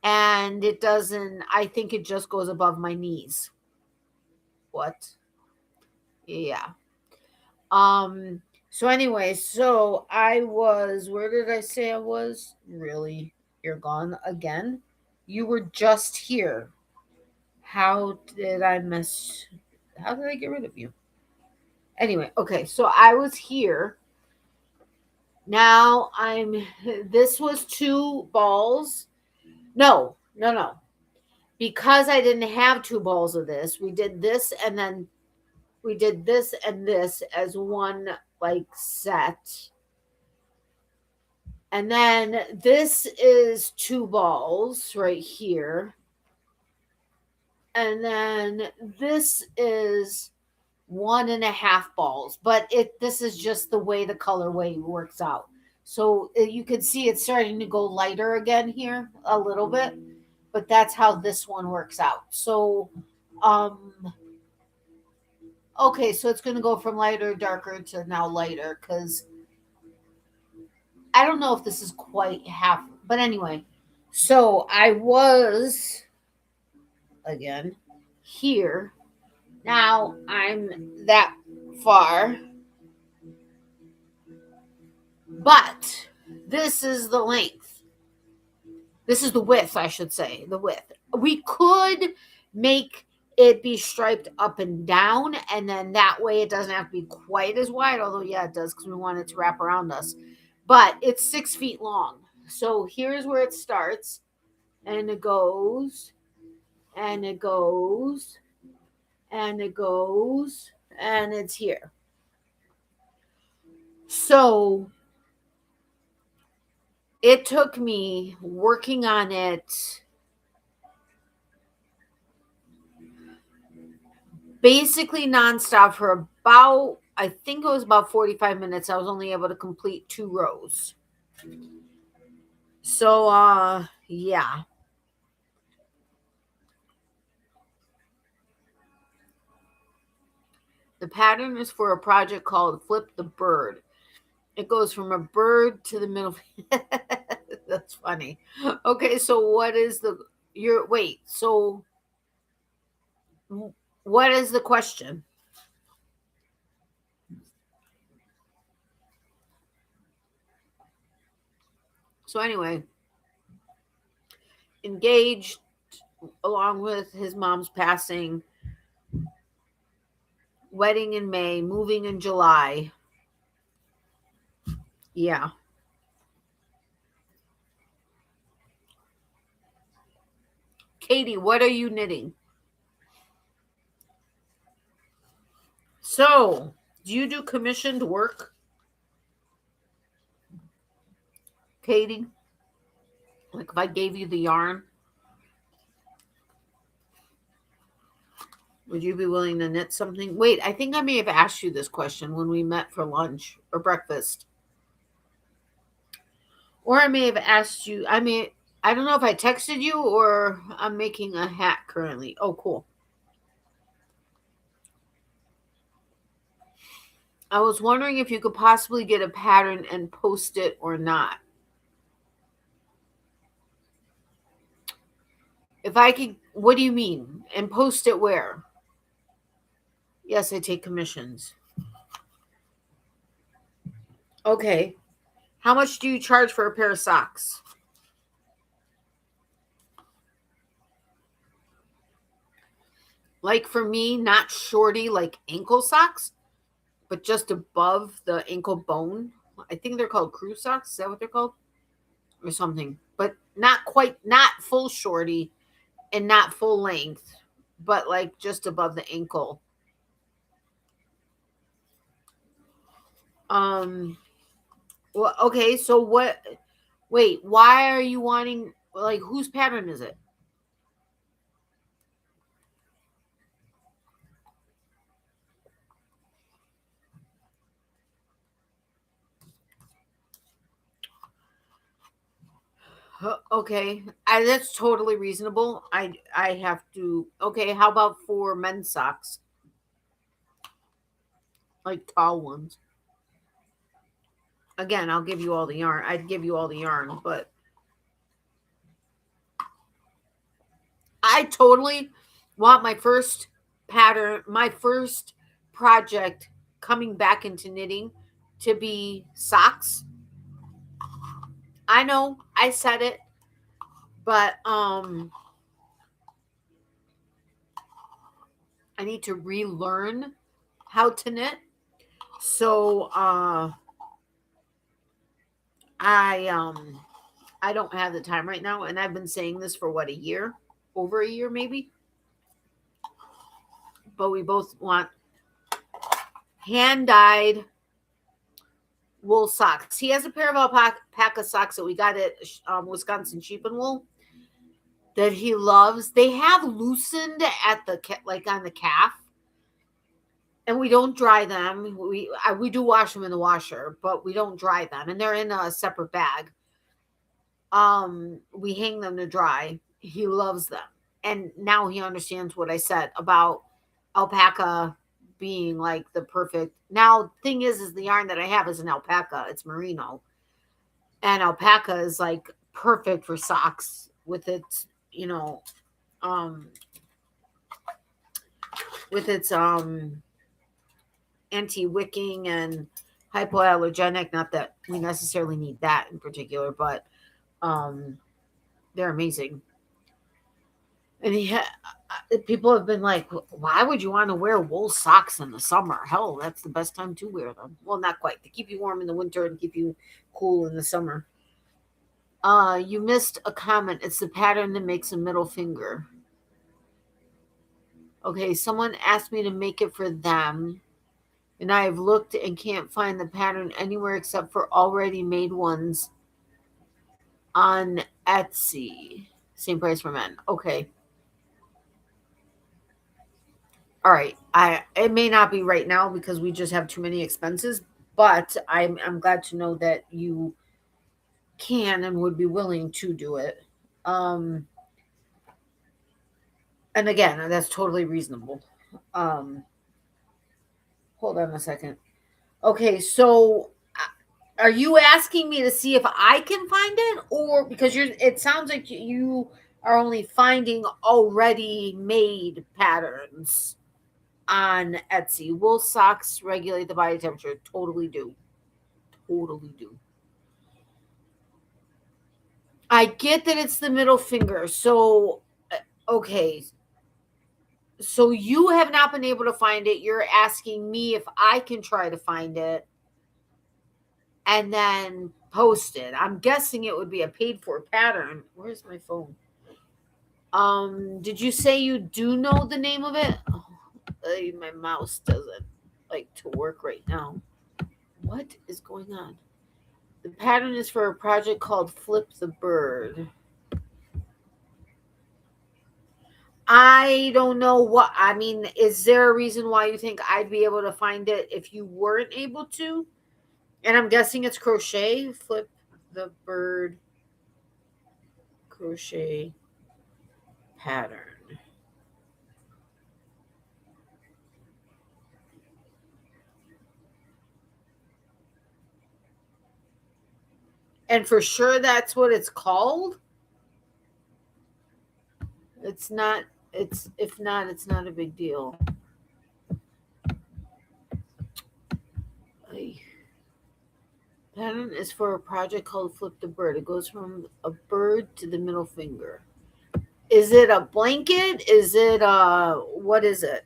And it doesn't, I think it just goes above my knees. What? Yeah. So anyway, so I was, where did I say I was? Really? You're gone again? You were just here. How did I get rid of you? Anyway, okay, so I was here. Now this was 2 balls. No. Because I didn't have 2 balls of this, we did this and then we did this and this as one like set. And then this is 2 balls right here. And then this is 1.5 balls. But this is just the way the colorway works out. So you can see it's starting to go lighter again here a little bit. But that's how this one works out. So okay, so it's going to go from lighter, darker to now lighter because I don't know if this is quite half. But anyway, so I was, again, here. Now I'm that far. But this is the length. This is the width, I should say. The width. We could make it be striped up and down, and then that way it doesn't have to be quite as wide, although yeah, it does because we want it to wrap around us. But it's 6 feet long. So here's where it starts, and it goes, and it goes, and it goes, and it's here. So it took me working on it basically nonstop for about, I think it was about 45 minutes. I was only able to complete 2 rows. So, yeah. The pattern is for a project called Flip the Bird. It goes from a bird to the middle. That's funny. Okay, so what is the your wait? So what is the question? So anyway, engaged along with his mom's passing, wedding in May, moving in July. Yeah. Katie, what are you knitting? So, do you do commissioned work, Katie? Like if I gave you the yarn, would you be willing to knit something? Wait, I think I may have asked you this question when we met for lunch or breakfast. Or I may have asked you, I don't know if I texted you or I'm making a hat currently. Oh, cool. I was wondering if you could possibly get a pattern and post it or not. If I could, what do you mean? And post it where? Yes, I take commissions. Okay. How much do you charge for a pair of socks? Like for me, not shorty like ankle socks, but just above the ankle bone. I think they're called crew socks. Is that what they're called? Or something. But not quite, not full shorty and not full length, but like just above the ankle. Um, well, okay, so what? Wait, why are you wanting, like, whose pattern is it? Okay, that's totally reasonable. I have to. Okay, how about for men's socks, like tall ones? Again, I'll give you all the yarn. I'd give you all the yarn, but I totally want my first pattern, my first project coming back into knitting to be socks. I know I said it, but I need to relearn how to knit. So I don't have the time right now, and I've been saying this for what, a year, over a year maybe. But we both want hand dyed wool socks. He has a pair of alpaca socks that we got at Wisconsin Sheep and Wool that he loves. They have loosened at the like on the calf, and we don't dry them. We do wash them in the washer, but we don't dry them, and they're in a separate bag. We hang them to dry. He loves them, and now he understands what I said about alpaca being like the perfect. Now, thing is the yarn that I have is an alpaca. It's merino, and alpaca is like perfect for socks with its, um, with its anti-wicking and hypoallergenic. Not that we necessarily need that in particular, but they're amazing. And people have been like, why would you want to wear wool socks in the summer? Hell, that's the best time to wear them. Well, not quite. They keep you warm in the winter and keep you cool in the summer. You missed a comment. It's the pattern that makes a middle finger. Okay, someone asked me to make it for them, and I have looked and can't find the pattern anywhere except for already made ones on Etsy. Same price for men. Okay. All right. It may not be right now because we just have too many expenses, but I'm glad to know that you can and would be willing to do it. Um and again, that's totally reasonable. Um Hold on a second. Okay, so are you asking me to see if I can find it, or because you're? It sounds like you are only finding already made patterns on Etsy. Wool socks regulate the body temperature. Totally do. Totally do. I get that it's the middle finger. So, okay. So you have not been able to find it. You're asking me if I can try to find it and then post it. I'm guessing it would be a paid for pattern. Where's my phone? Did you say you do know the name of it? Oh, my mouse doesn't like to work right now. What is going on? The pattern is for a project called Flip the Bird. I don't know what I mean. Is there a reason why you think I'd be able to find it if you weren't able to? And I'm guessing it's crochet. Flip the bird crochet pattern. And for sure that's what it's called. It's not it's if not, it's not a big deal. Ay. Pattern is for a project called Flip the Bird. It goes from a bird to the middle finger. Is it a blanket? Is it what is it?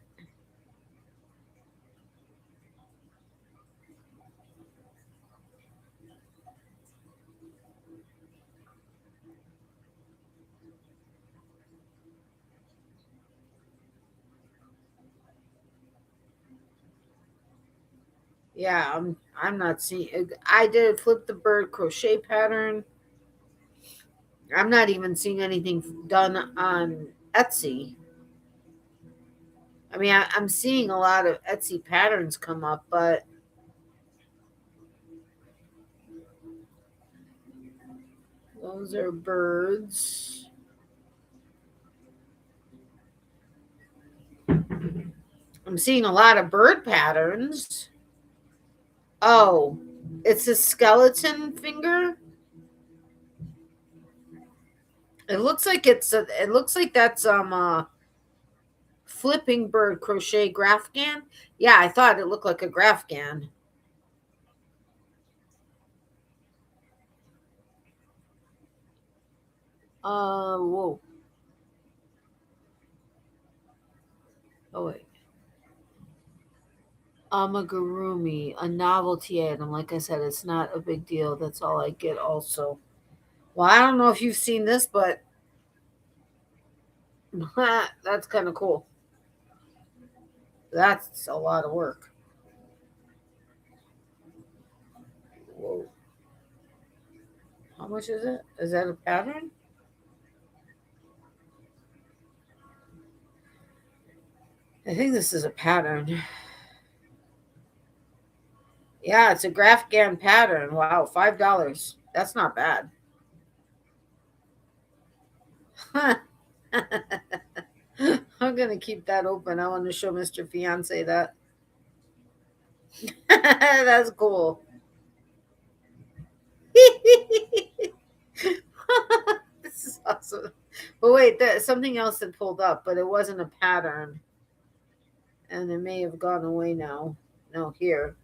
Yeah, I'm not seeing. I did Flip the Bird crochet pattern. I'm not even seeing anything done on Etsy. I mean, I'm seeing a lot of Etsy patterns come up, but those are birds. I'm seeing a lot of bird patterns. Oh, it's a skeleton finger. It looks like it looks like that's flipping bird crochet graphgan. Yeah, I thought it looked like a graphgan. Whoa. Oh wait. Amigurumi, a novelty item. Like I said, it's not a big deal. That's all I get also. Well, I don't know if you've seen this, but that's kind of cool. That's a lot of work. Whoa. How much is it? Is that a pattern? I think this is a pattern. Yeah, it's a Graphgan pattern. Wow, $5. That's not bad. I'm gonna keep that open. I want to show Mr. Fiance that. That's cool. This is awesome. But wait, there's something else that pulled up, but it wasn't a pattern. And it may have gone away now. No, here.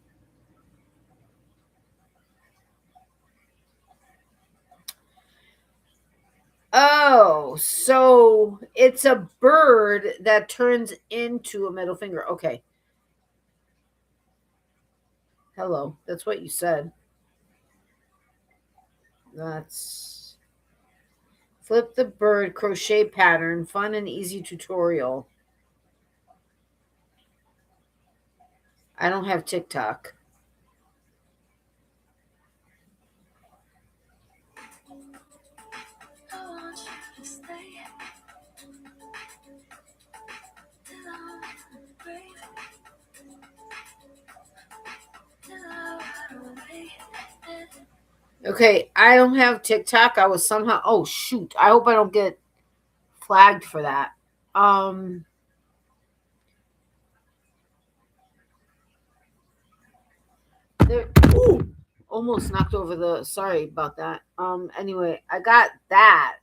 Oh, so it's a bird that turns into a middle finger. Okay. Hello. That's what you said. That's Flip the Bird crochet pattern, fun and easy tutorial. I don't have TikTok. Okay, I don't have TikTok. I was somehow oh shoot. I hope I don't get flagged for that. Um There, ooh, almost knocked over the. Sorry about that. Anyway, I got that,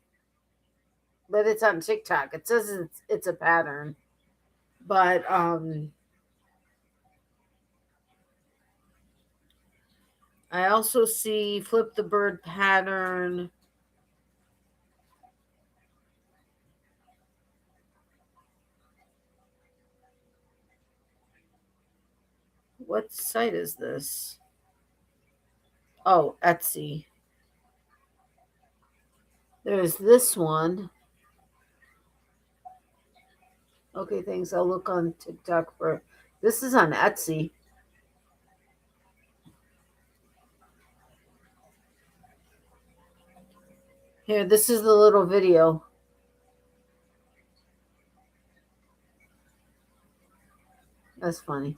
but it's on TikTok. It says it's a pattern, but I also see flip the bird pattern. What site is this? Oh, Etsy. There's this one. Okay, thanks. I'll look on TikTok for. This is on Etsy. Here, this is the little video. That's funny.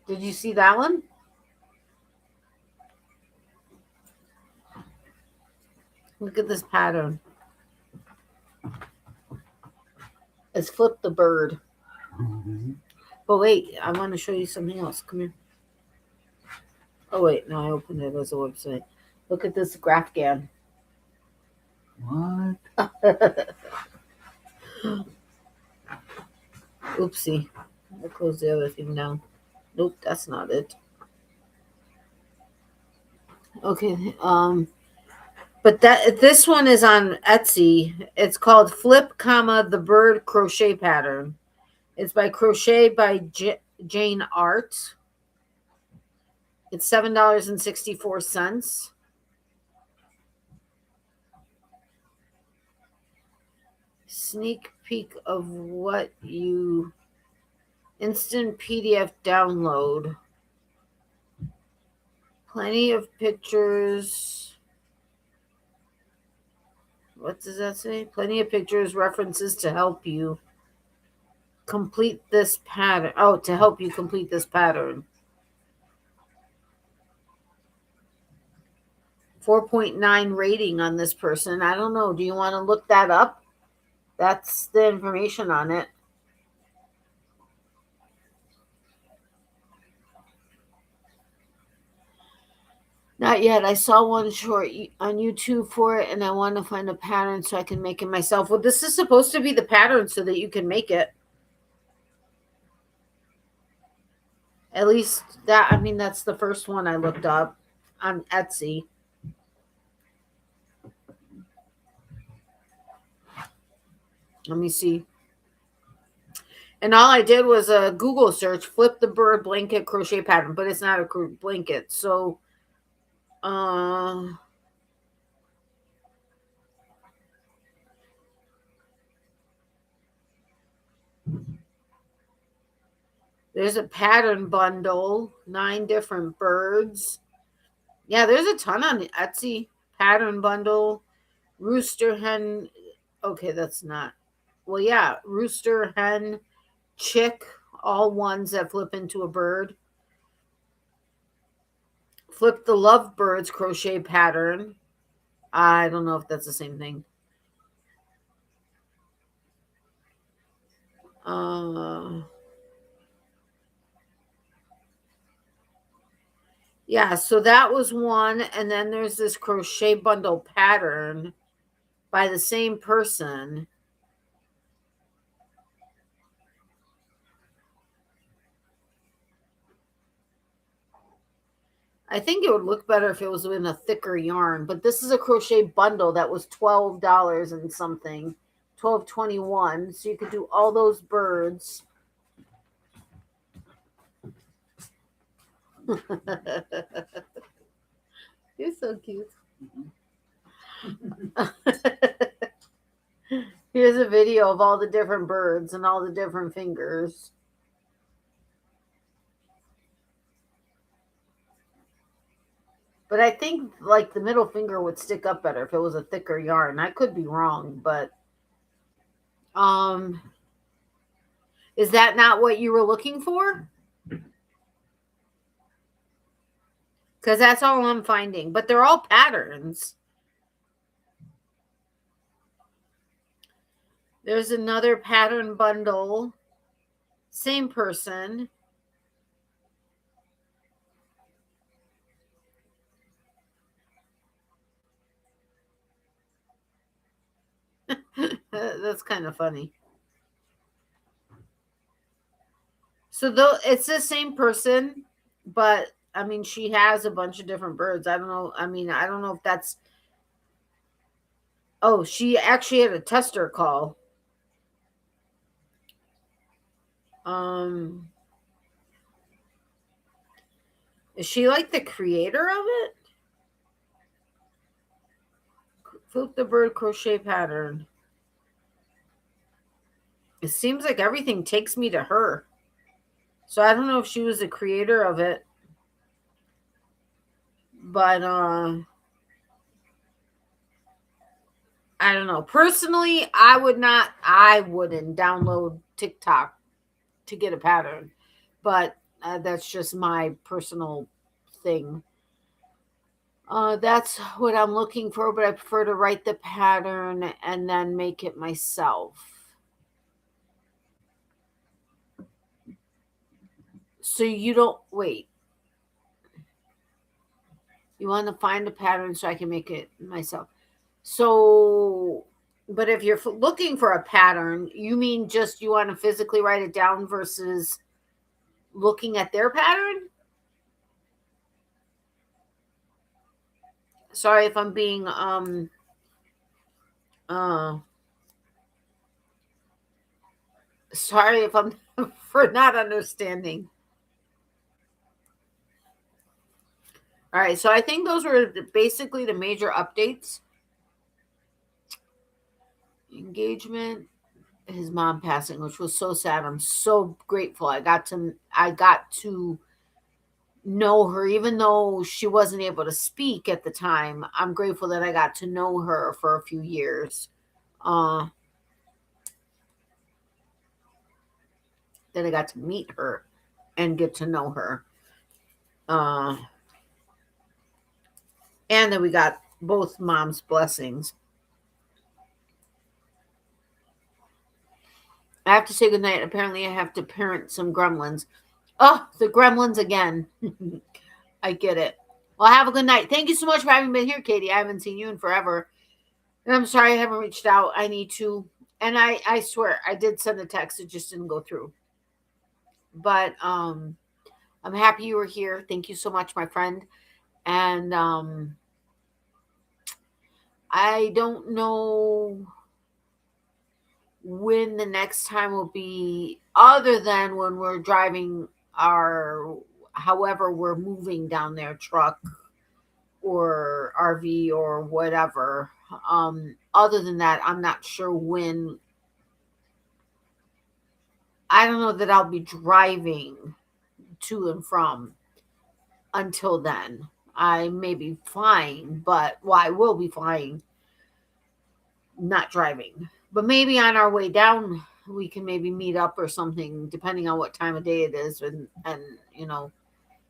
Did you see that one? Look at this pattern. It's flip the bird. Mm-hmm. But wait, I want to show you something else. Come here. Oh wait, no, I opened it as a website. Look at this GraphGAN. What? Oopsie. I closed the other thing down. Nope, that's not it. Okay, but this one is on Etsy. It's called Flip, the Bird Crochet Pattern. It's by Crochet by Jane Art. It's $7.64. Sneak peek of what you instant PDF download. Plenty of pictures. What does that say? Plenty of pictures, references to help you complete this pattern. Oh, to help you complete this pattern. 4.9 rating on this person. I don't know. Do you want to look that up? That's the information on it. Not yet. I saw one short on YouTube for it, and I want to find a pattern so I can make it myself. Well, this is supposed to be the pattern so that you can make it. At least that, I mean, that's the first one I looked up on Etsy. Let me see. And all I did was a Google search, flip the bird blanket crochet pattern, but it's not a blanket. So, there's a pattern bundle, 9 different birds. Yeah, there's a ton on Etsy. Pattern bundle, rooster hen. Okay, that's not. Well, yeah, rooster hen, chick, all ones that flip into a bird. Flip the lovebirds crochet pattern. I don't know if that's the same thing. Yeah, so that was one. And then there's this crochet bundle pattern by the same person. I think it would look better if it was in a thicker yarn, but this is a crochet bundle that was $12 and something, $12.21. So you could do all those birds. You're so cute. Here's a video of all the different birds and all the different fingers. But I think like the middle finger would stick up better if it was a thicker yarn. I could be wrong, but is that not what you were looking for? Because that's all I'm finding. But they're all patterns. There's another pattern bundle. Same person. That's kind of funny. So though it's the same person, but I mean she has a bunch of different birds. I don't know. I mean, I don't know if that's oh, she actually had a tester call. Um is she like the creator of it? Flip the bird crochet pattern. It seems like everything takes me to her. So I don't know if she was the creator of it, but I don't know. Personally, I wouldn't download TikTok to get a pattern, but that's just my personal thing. That's what I'm looking for, but I prefer to write the pattern and then make it myself. So you don't wait. You want to find a pattern so I can make it myself. So, but if you're looking for a pattern, you mean just you want to physically write it down versus looking at their pattern? Sorry if I'm being uh sorry if I'm for not understanding. All right, so I think those were basically the major updates. Engagement, his mom passing, which was so sad. I'm so grateful. I got to know her, even though she wasn't able to speak at the time. I'm grateful that I got to know her for a few years. Uh, that I got to meet her and get to know her. Uh, and then we got both mom's blessings. I have to say goodnight. Apparently, I have to parent some gremlins. Oh, the gremlins again. I get it. Well, have a good night. Thank you so much for having been here, Katie. I haven't seen you in forever. And I'm sorry I haven't reached out. I need to. And I swear, I did send a text. It just didn't go through. But I'm happy you were here. Thank you so much, my friend. And I don't know when the next time will be, other than when we're driving our, however, we're moving down there, truck or RV or whatever. Other than that, I'm not sure when. I don't know that I'll be driving to and from until then. I may be flying, but well, I will be flying, not driving. But maybe on our way down, we can maybe meet up or something, depending on what time of day it is, and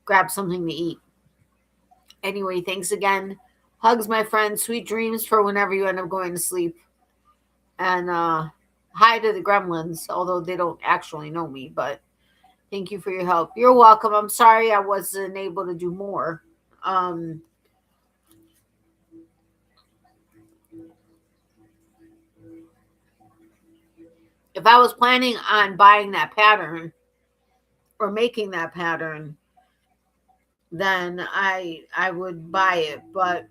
grab something to eat. Anyway, thanks again. Hugs, my friend. Sweet dreams for whenever you end up going to sleep. And hi to the gremlins, although they don't actually know me, but thank you for your help. You're welcome. I'm sorry I wasn't able to do more. Um, if I was planning on buying that pattern or making that pattern, then I would buy it, but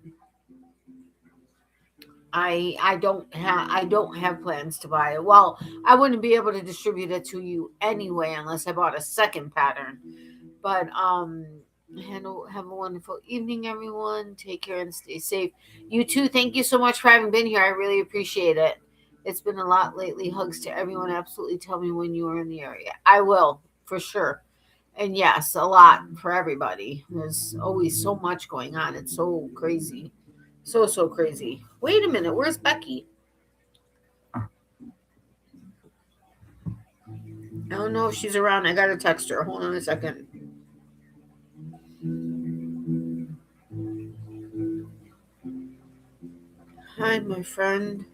I don't have plans to buy it. Well, I wouldn't be able to distribute it to you anyway unless I bought a second pattern. But have a wonderful evening, everyone. Take care and stay safe. You too. Thank you so much for having been here. I really appreciate it. It's been a lot lately. Hugs to everyone. Absolutely tell me when you are in the area. I will, for sure. And yes, a lot for everybody. There's always so much going on. It's so crazy. So crazy. Wait a minute. Where's Becky? I don't know if she's around. I got to text her. Hold on a second. Hi, my friend.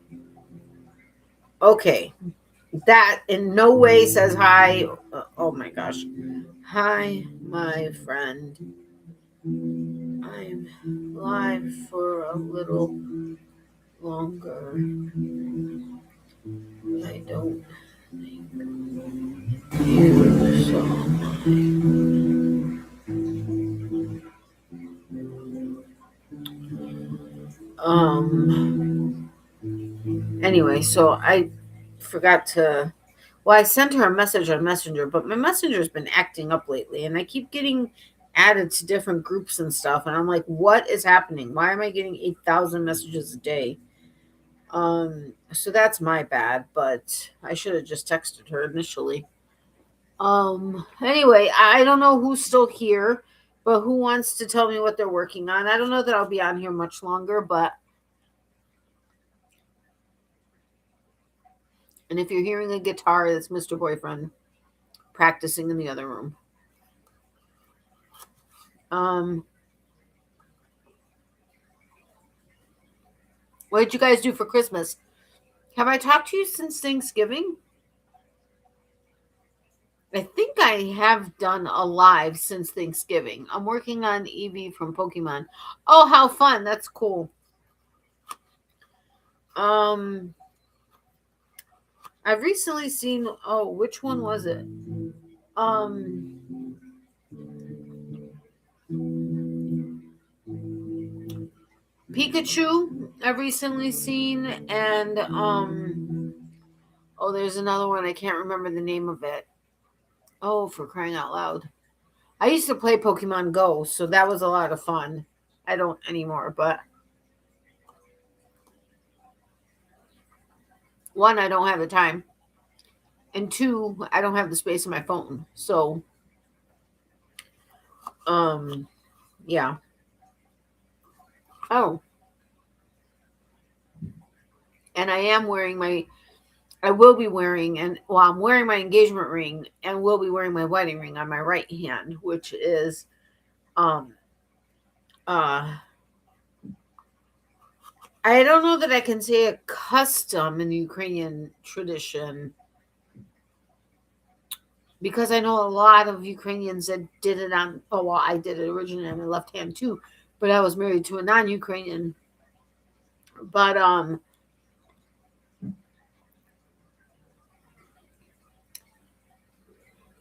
Okay. That in no way says hi. Oh my gosh. Hi, my friend. I'm live for a little longer. I don't think you saw anyway, so I forgot to. Well, I sent her a message on Messenger, but my Messenger's been acting up lately, and I keep getting added to different groups and stuff, and I'm like, what is happening? Why am I getting 8,000 messages a day? So that's my bad, but I should have just texted her initially. Anyway, I don't know who's still here, but who wants to tell me what they're working on? I don't know that I'll be on here much longer, but and if you're hearing a guitar, that's Mr. Boyfriend practicing in the other room. What did you guys do for Christmas? Have I talked to you since Thanksgiving? I think I have done a live since Thanksgiving. I'm working on Eevee from Pokemon. Oh, how fun. That's cool. I've recently seen, oh, which one was it? Pikachu I've recently seen, and oh, there's another one. I can't remember the name of it. Oh, for crying out loud. I used to play Pokemon Go, so that was a lot of fun. I don't anymore, but one, I don't have the time. And two, I don't have the space in my phone. So yeah. Oh. And I will be wearing, and well, I'm wearing my engagement ring and will be wearing my wedding ring on my right hand, which is I don't know that I can say a custom in the Ukrainian tradition, because I know a lot of Ukrainians that did it on, oh, well, I did it originally on my left hand too, but I was married to a non-Ukrainian. But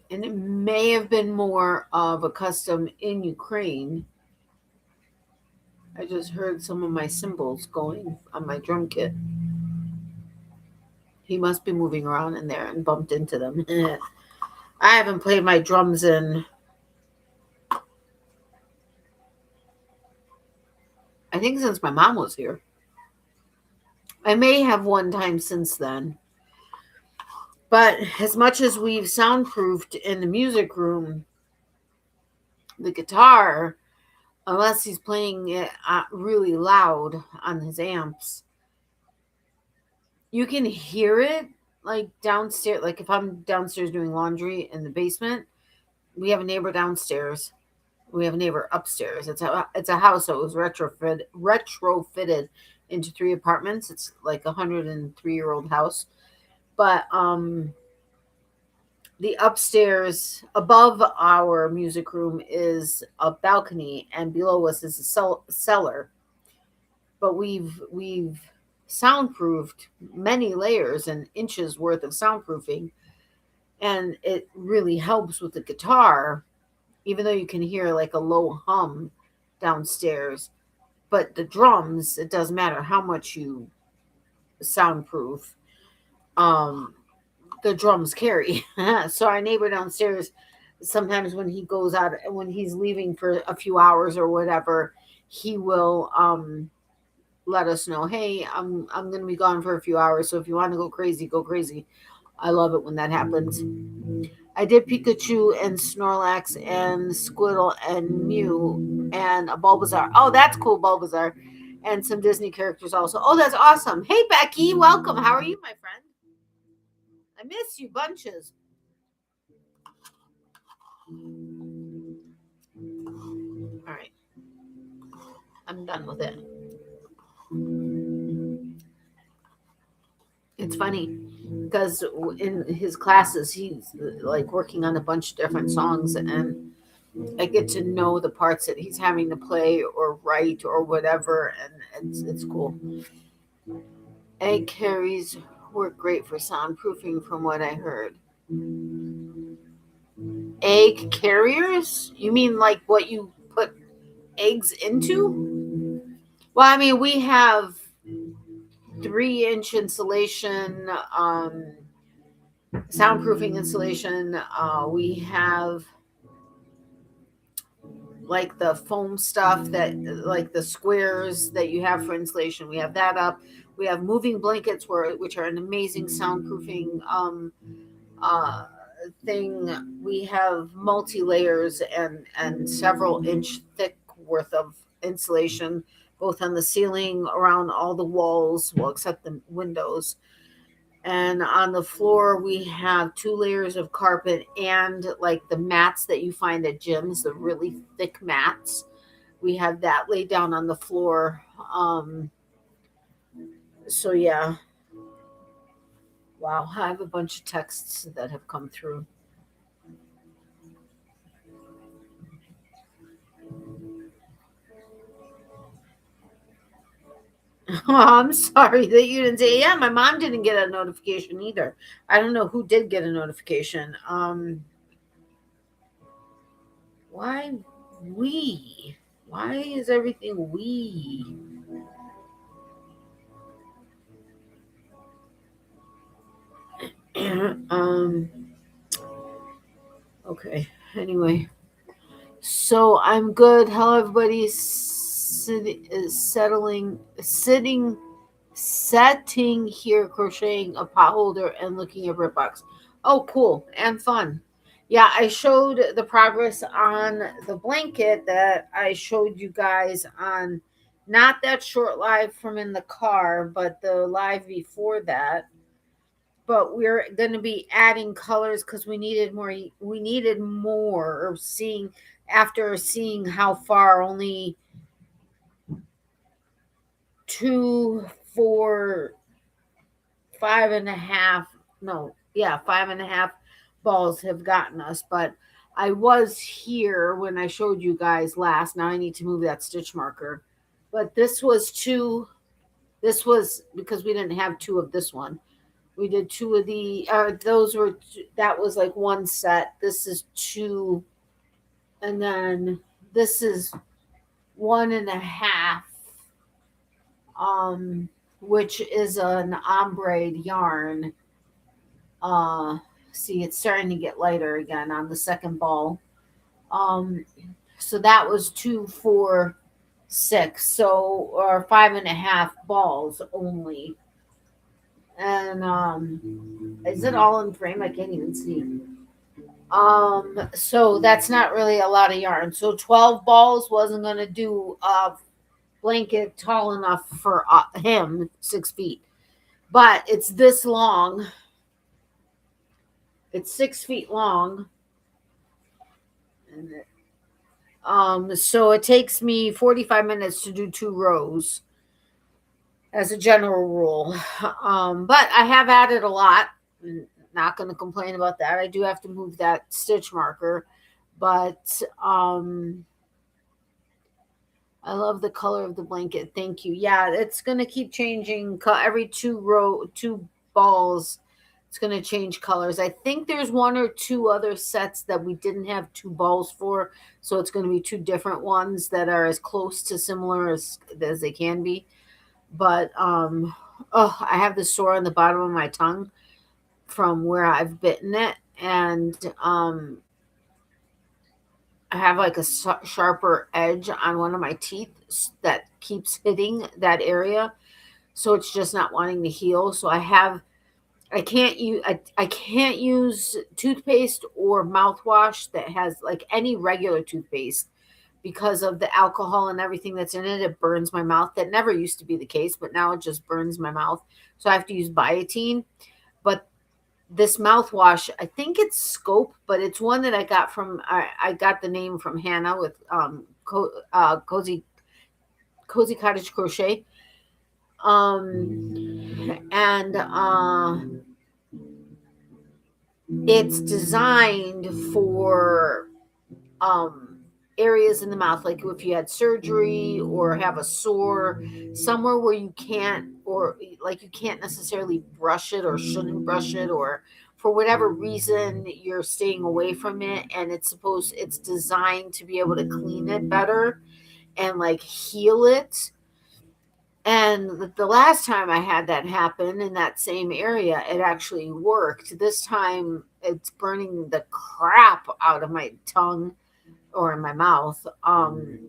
and it may have been more of a custom in Ukraine. I just heard some of my cymbals going on my drum kit. He must be moving around in there and bumped into them. I haven't played my drums in, I think, since my mom was here. I may have one time since then. But as much as we've soundproofed in the music room, the guitar, unless he's playing it really loud on his amps, you can hear it like downstairs. Like if I'm downstairs doing laundry in the basement, we have a neighbor downstairs. We have a neighbor upstairs. It's a house that was retrofitted into 3 apartments. It's like a 103-year-old house. But the upstairs above our music room is a balcony, and below us is a cellar. But we've soundproofed many layers and inches worth of soundproofing, and it really helps with the guitar, even though you can hear like a low hum downstairs. But the drums, it doesn't matter how much you soundproof, the drums carry. So our neighbor downstairs, sometimes when he goes out, when he's leaving for a few hours or whatever, he will let us know, hey, I'm going to be gone for a few hours, so if you want to go crazy, go crazy. I love it when that happens. I did Pikachu and Snorlax and Squirrel and Mew and a Bulbasaur. Oh, that's cool, Bulbasaur. And some Disney characters also. Oh, that's awesome. Hey, Becky, welcome. How are you, my friend? I miss you bunches. All right. I'm done with it. It's funny because in his classes, he's like working on a bunch of different songs, and I get to know the parts that he's having to play or write or whatever, and it's cool. Egg carries work great for soundproofing from what I heard. Egg carriers? You mean like what you put eggs into? Well, I mean, we have 3-inch insulation, soundproofing insulation. We have like the foam stuff that, like the squares that you have for insulation. We have that up. We have moving blankets, which are an amazing soundproofing uh, thing. We have multi layers and several inch thick worth of insulation, both on the ceiling, around all the walls, well, except the windows. And on the floor, we have 2 layers of carpet and like the mats that you find at gyms, the really thick mats. We have that laid down on the floor. So yeah, wow, I have a bunch of texts that have come through. Oh, I'm sorry that you didn't say. Yeah, my mom didn't get a notification either. I don't know who did get a notification. Why we? Why is everything we? um. Okay. Anyway, so I'm good. How everybody's settling, setting here, crocheting a pot holder and looking at Ripbox. Oh, cool and fun. Yeah, I showed the progress on the blanket that I showed you guys on not that short live from in the car, but the live before that. But we're going to be adding colors because we needed more seeing after seeing how far only 2, 4, 5.5, no, yeah, 5.5 balls have gotten us. But I was here when I showed you guys last. Now I need to move that stitch marker. But this was because we didn't have 2 of this one. We did 2 of the, that was like one set. This is 2. And then this is 1.5, um, which is an ombre yarn. Uh, See, it's starting to get lighter again on the second ball. Um, so that was 2, 4, 6. So, or 5.5 balls only. And is it all in frame? I can't even see. So that's not really a lot of yarn. So 12 balls wasn't gonna do a blanket tall enough for him, 6 feet. But it's this long. It's 6 feet long. And so it takes me 45 minutes to do 2 rows as a general rule. But I have added a lot. Not going to complain about that. I do have to move that stitch marker, but I love the color of the blanket. Thank you. Yeah, it's going to keep changing every 2 balls. It's going to change colors. I think there's 1 or 2 other sets that we didn't have 2 balls for, so it's going to be 2 different ones that are as close to similar as they can be. But I have this sore on the bottom of my tongue from where I've bitten it, and I have like a sharper edge on one of my teeth that keeps hitting that area, so it's just not wanting to heal. So I can't use toothpaste or mouthwash that has like any regular toothpaste because of the alcohol and everything that's in it. It burns my mouth. That never used to be the case, but now it just burns my mouth. So I have to use biotin. But this mouthwash, I think it's Scope, but it's one that I got from, I got the name from Hannah with Cozy Cottage Crochet. And it's designed for areas in the mouth, like if you had surgery or have a sore somewhere where you can't, or like you can't necessarily brush it or shouldn't brush it, or for whatever reason you're staying away from it, and it's designed to be able to clean it better and like heal it. And the last time I had that happen in that same area, it actually worked. This time it's burning the crap out of my tongue or in my mouth. And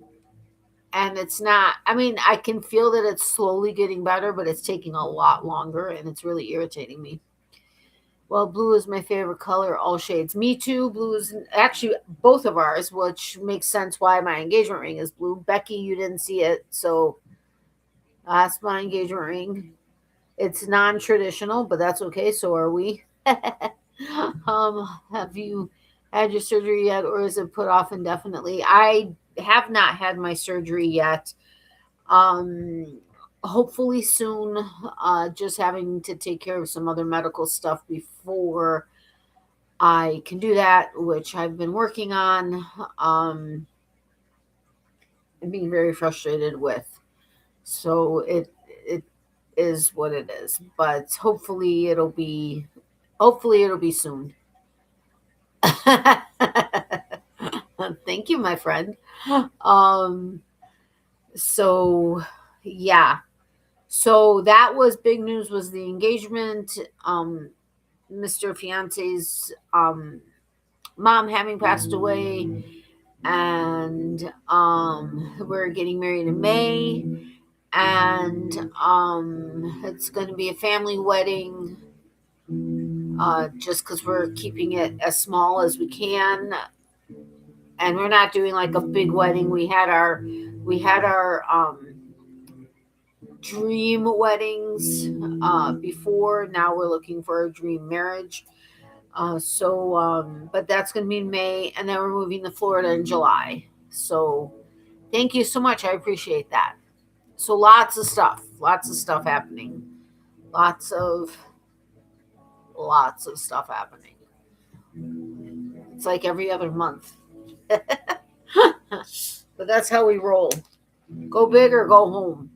it's not, I mean, I can feel that it's slowly getting better, but it's taking a lot longer and it's really irritating me. Well, blue is my favorite color, all shades. Me too. Blue is actually both of ours, which makes sense why my engagement ring is blue. Becky, you didn't see it, so that's my engagement ring. It's non-traditional, but that's okay. So are we. Have you had your surgery yet, or is it put off indefinitely? I have not had my surgery yet. Um, Hopefully soon. Just having to take care of some other medical stuff before I can do that, which I've been working on. And being very frustrated with. So it is what it is. But hopefully it'll be soon. Thank you, my friend. Um so yeah. So that was big news, was the engagement. Mr. Fiance's mom having passed away, and we're getting married in May, and it's going to be a family wedding, just because we're keeping it as small as we can, and we're not doing like a big wedding. We had our dream weddings before. Now we're looking for a dream marriage. But that's going to be in May, and then we're moving to Florida in July. So thank you so much. I appreciate that. So lots of stuff happening, lots of stuff happening. It's like every other month, but that's how we roll. Go big or go home.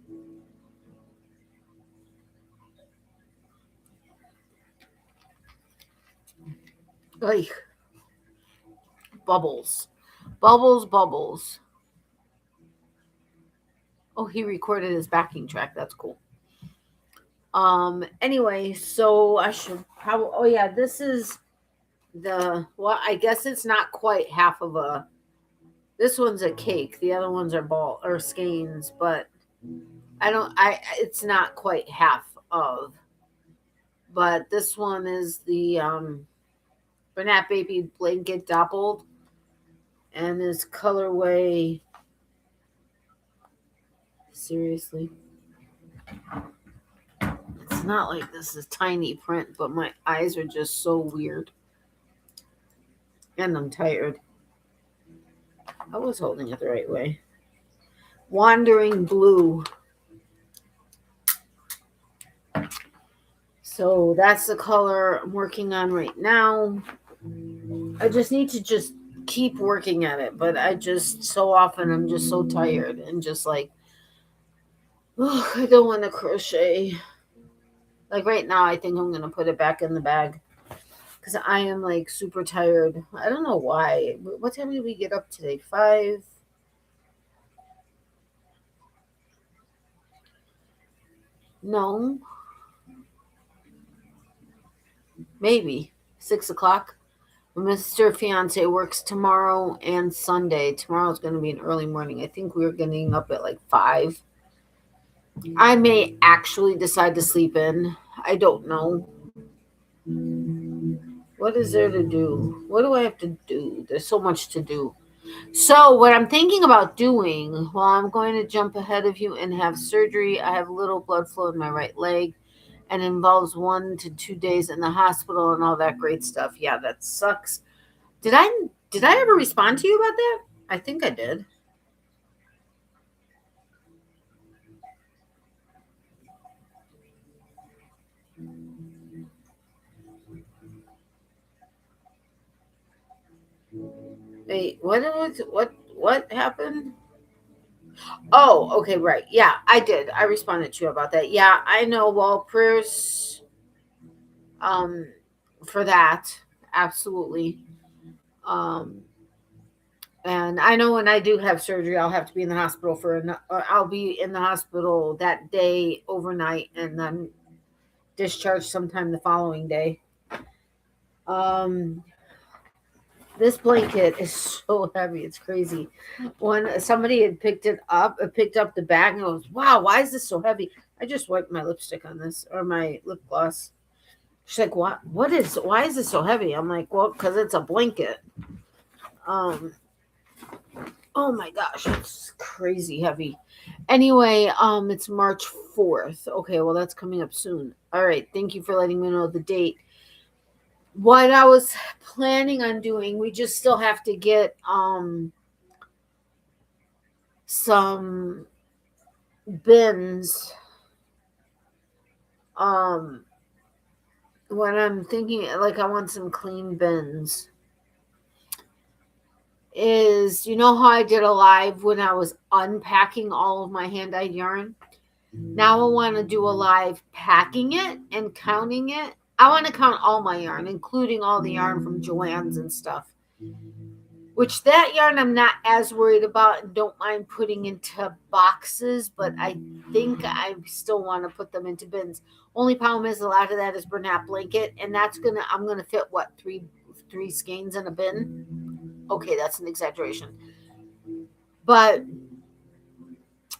Like bubbles, bubbles, bubbles. Oh, he recorded his backing track. That's cool. Anyway, so I should probably, oh yeah, this is well, I guess it's not quite half of a, this one's a cake. The other ones are ball or skeins, but it's not quite half of, but this one is the Bernat Baby Blanket Doppled, and this colorway, seriously, it's not like this is tiny print, but my eyes are just so weird. And I'm tired. I was holding it the right way. Wandering Blue. So that's the color I'm working on right now. I just need to just keep working at it, but I just so often I'm just so tired and just like, oh, I don't want to crochet. Like right now, I think I'm going to put it back in the bag because I am like super tired. I don't know why. What time did we get up today? 5? No, maybe 6 o'clock. Mr. Fiance works tomorrow and Sunday. Tomorrow's going to be an early morning. I think we're getting up at like 5. I may actually decide to sleep in. I don't know. What is there to do? What do I have to do? There's so much to do. So, what I'm thinking about doing, well, I'm going to jump ahead of you and have surgery. I have little blood flow in my right leg, and it involves 1 to 2 days in the hospital and all that great stuff. Yeah, that sucks. Did I ever respond to you about that? I think I did. Wait, what? what happened? Oh, okay, right. Yeah, I did. I responded to you about that. Yeah, I know. Well, prayers um for that. Absolutely. Um and I know when I do have surgery, I'll have to be in the hospital or I'll be in the hospital that day overnight and then discharged sometime the following day. Um this blanket is so heavy, it's crazy. When somebody had picked up the bag and goes, "Wow, why is this so heavy?" I just wiped my lipstick on this or my lip gloss. She's like, "What? Why is this so heavy?" I'm like, "Well, because it's a blanket." Um, oh my gosh, it's crazy heavy. Anyway, it's March 4th. Okay, well that's coming up soon. All right, thank you for letting me know the date. What I was planning on doing, we just still have to get some bins. Um, when I'm thinking like I want some clean bins. Is you know how I did a live when I was unpacking all of my hand-dyed yarn? Now I want to do a live packing it and counting it. I want to count all my yarn, including all the yarn from Joann's and stuff. Which that yarn I'm not as worried about and don't mind putting into boxes, but I think I still want to put them into bins. Only problem is a lot of that is Bernat blanket, and I'm gonna fit what three skeins in a bin. Okay, that's an exaggeration, but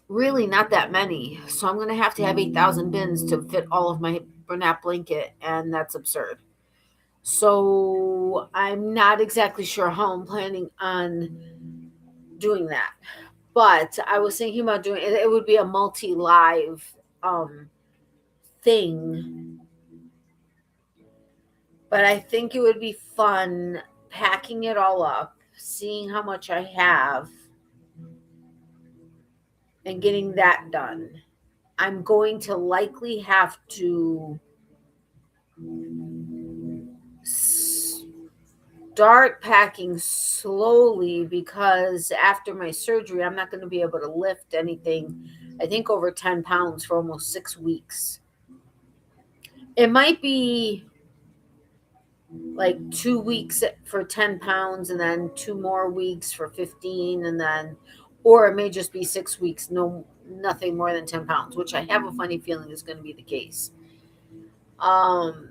really not that many. So I'm gonna have to have 8,000 bins to fit all of my Bernat blanket, and that's absurd. So I'm not exactly sure how I'm planning on doing that. But I was thinking about doing it. It would be a multi-live thing. But I think it would be fun packing it all up, seeing how much I have, and getting that done. I'm going to likely have to start packing slowly because after my surgery, I'm not going to be able to lift anything, I think, over 10 pounds for almost 6 weeks. It might be like 2 weeks for 10 pounds and then 2 more weeks for 15 and then, or it may just be 6 weeks, nothing more than 10 pounds, which I have a funny feeling is going to be the case. Um,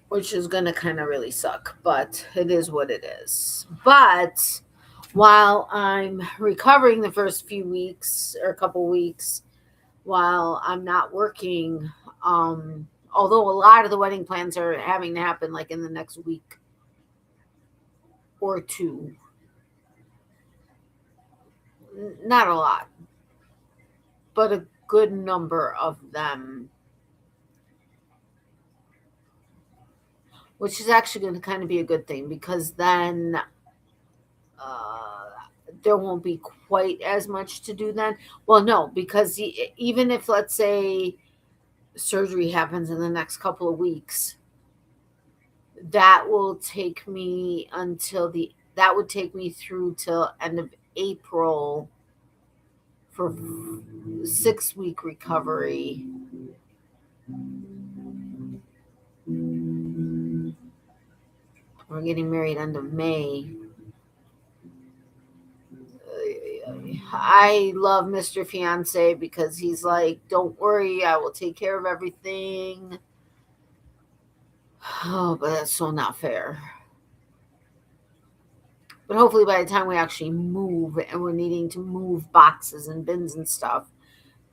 which is going to kind of really suck, but it is what it is. But while I'm recovering the first few weeks or a couple weeks, while I'm not working, although a lot of the wedding plans are having to happen like in the next week or two, not a lot, but a good number of them, which is actually going to kind of be a good thing because then uh, there won't be quite as much to do then. Well, no, because even if, let's say, surgery happens in the next couple of weeks, that will take me that would take me through till end of April for 6 week recovery. We're getting married end of May. I love Mr. Fiance because he's like, don't worry, I will take care of everything. Oh, but that's so not fair. But hopefully by the time we actually move and we're needing to move boxes and bins and stuff,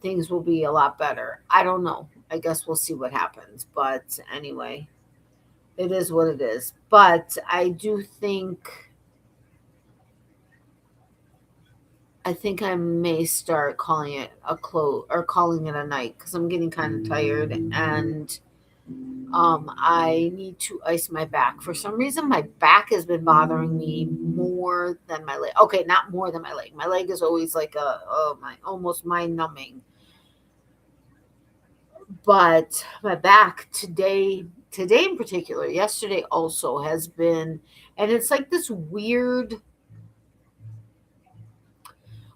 things will be a lot better. I don't know. I guess we'll see what happens. But anyway, it is what it is. But I think I may start calling it a close or calling it a night because I'm getting kind of tired and I need to ice my back. For some reason, my back has been bothering me more than my leg. Okay, not more than my leg. My leg is always like almost mind numbing. But my back today in particular, yesterday also has been, and it's like this weird.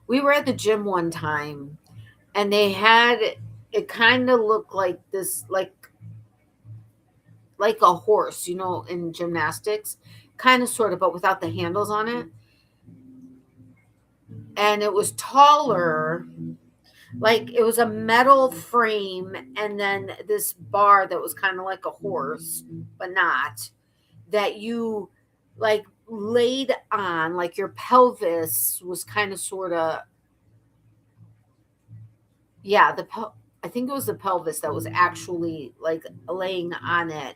We were at the gym one time, and they had it kind of looked like this, like a horse, in gymnastics, kind of sort of, but without the handles on it. And it was taller, like it was a metal frame, and then this bar that was kind of like a horse, but not, that you like laid on, like your pelvis was kind of sort of, yeah, I think it was the pelvis that was actually like laying on it.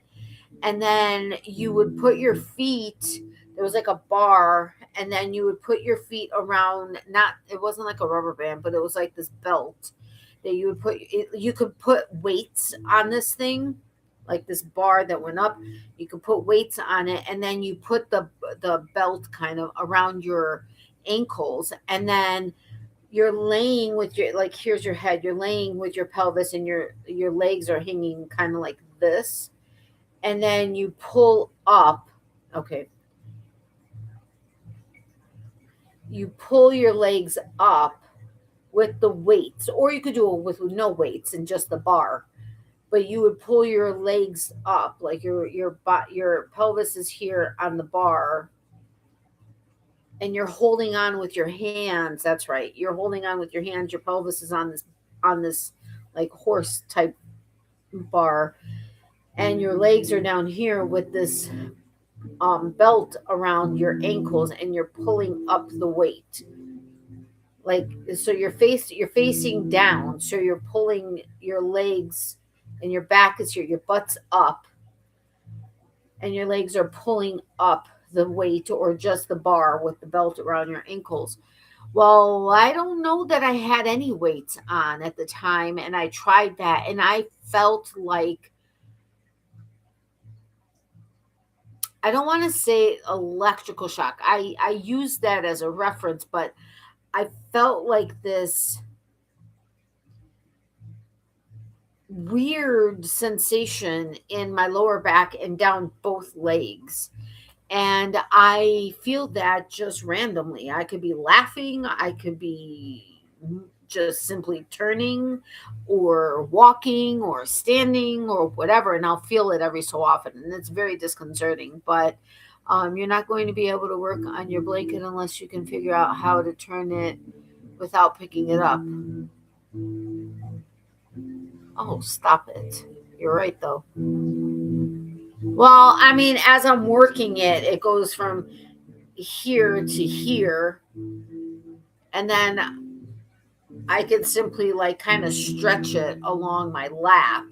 And then you would put your feet, there was like a bar, and then you would put your feet around, not, it wasn't like a rubber band, but it was like this belt that you would you could put weights on this thing, like this bar that went up. You could put weights on it, and then you put the belt kind of around your ankles, and then you're laying with your, like, here's your head, you're laying with your pelvis, and your legs are hanging kind of like this, and then you pull up. Okay, you pull your legs up with the weights, or you could do it with no weights and just the bar. But you would pull your legs up, like your pelvis is here on the bar, and you're holding on with your hands. That's right, you're holding on with your hands. Your pelvis is on this like horse type bar, and your legs are down here with this belt around your ankles, and you're pulling up the weight, like, so you're facing down, so you're pulling your legs, and your back is here, your butt's up, and your legs are pulling up the weight, or just the bar with the belt around your ankles. Well, I don't know that I had any weights on at the time, and I tried that, and I felt like, I don't want to say electrical shock. I use that as a reference, but I felt like this weird sensation in my lower back and down both legs. And I feel that just randomly. I could be laughing, I could be just simply turning or walking or standing or whatever, and I'll feel it every so often. And it's very disconcerting. But you're not going to be able to work on your blanket unless you can figure out how to turn it without picking it up. Oh, stop it. You're right, though. Well, I mean, as I'm working it, it goes from here to here, and then I can simply like kind of stretch it along my lap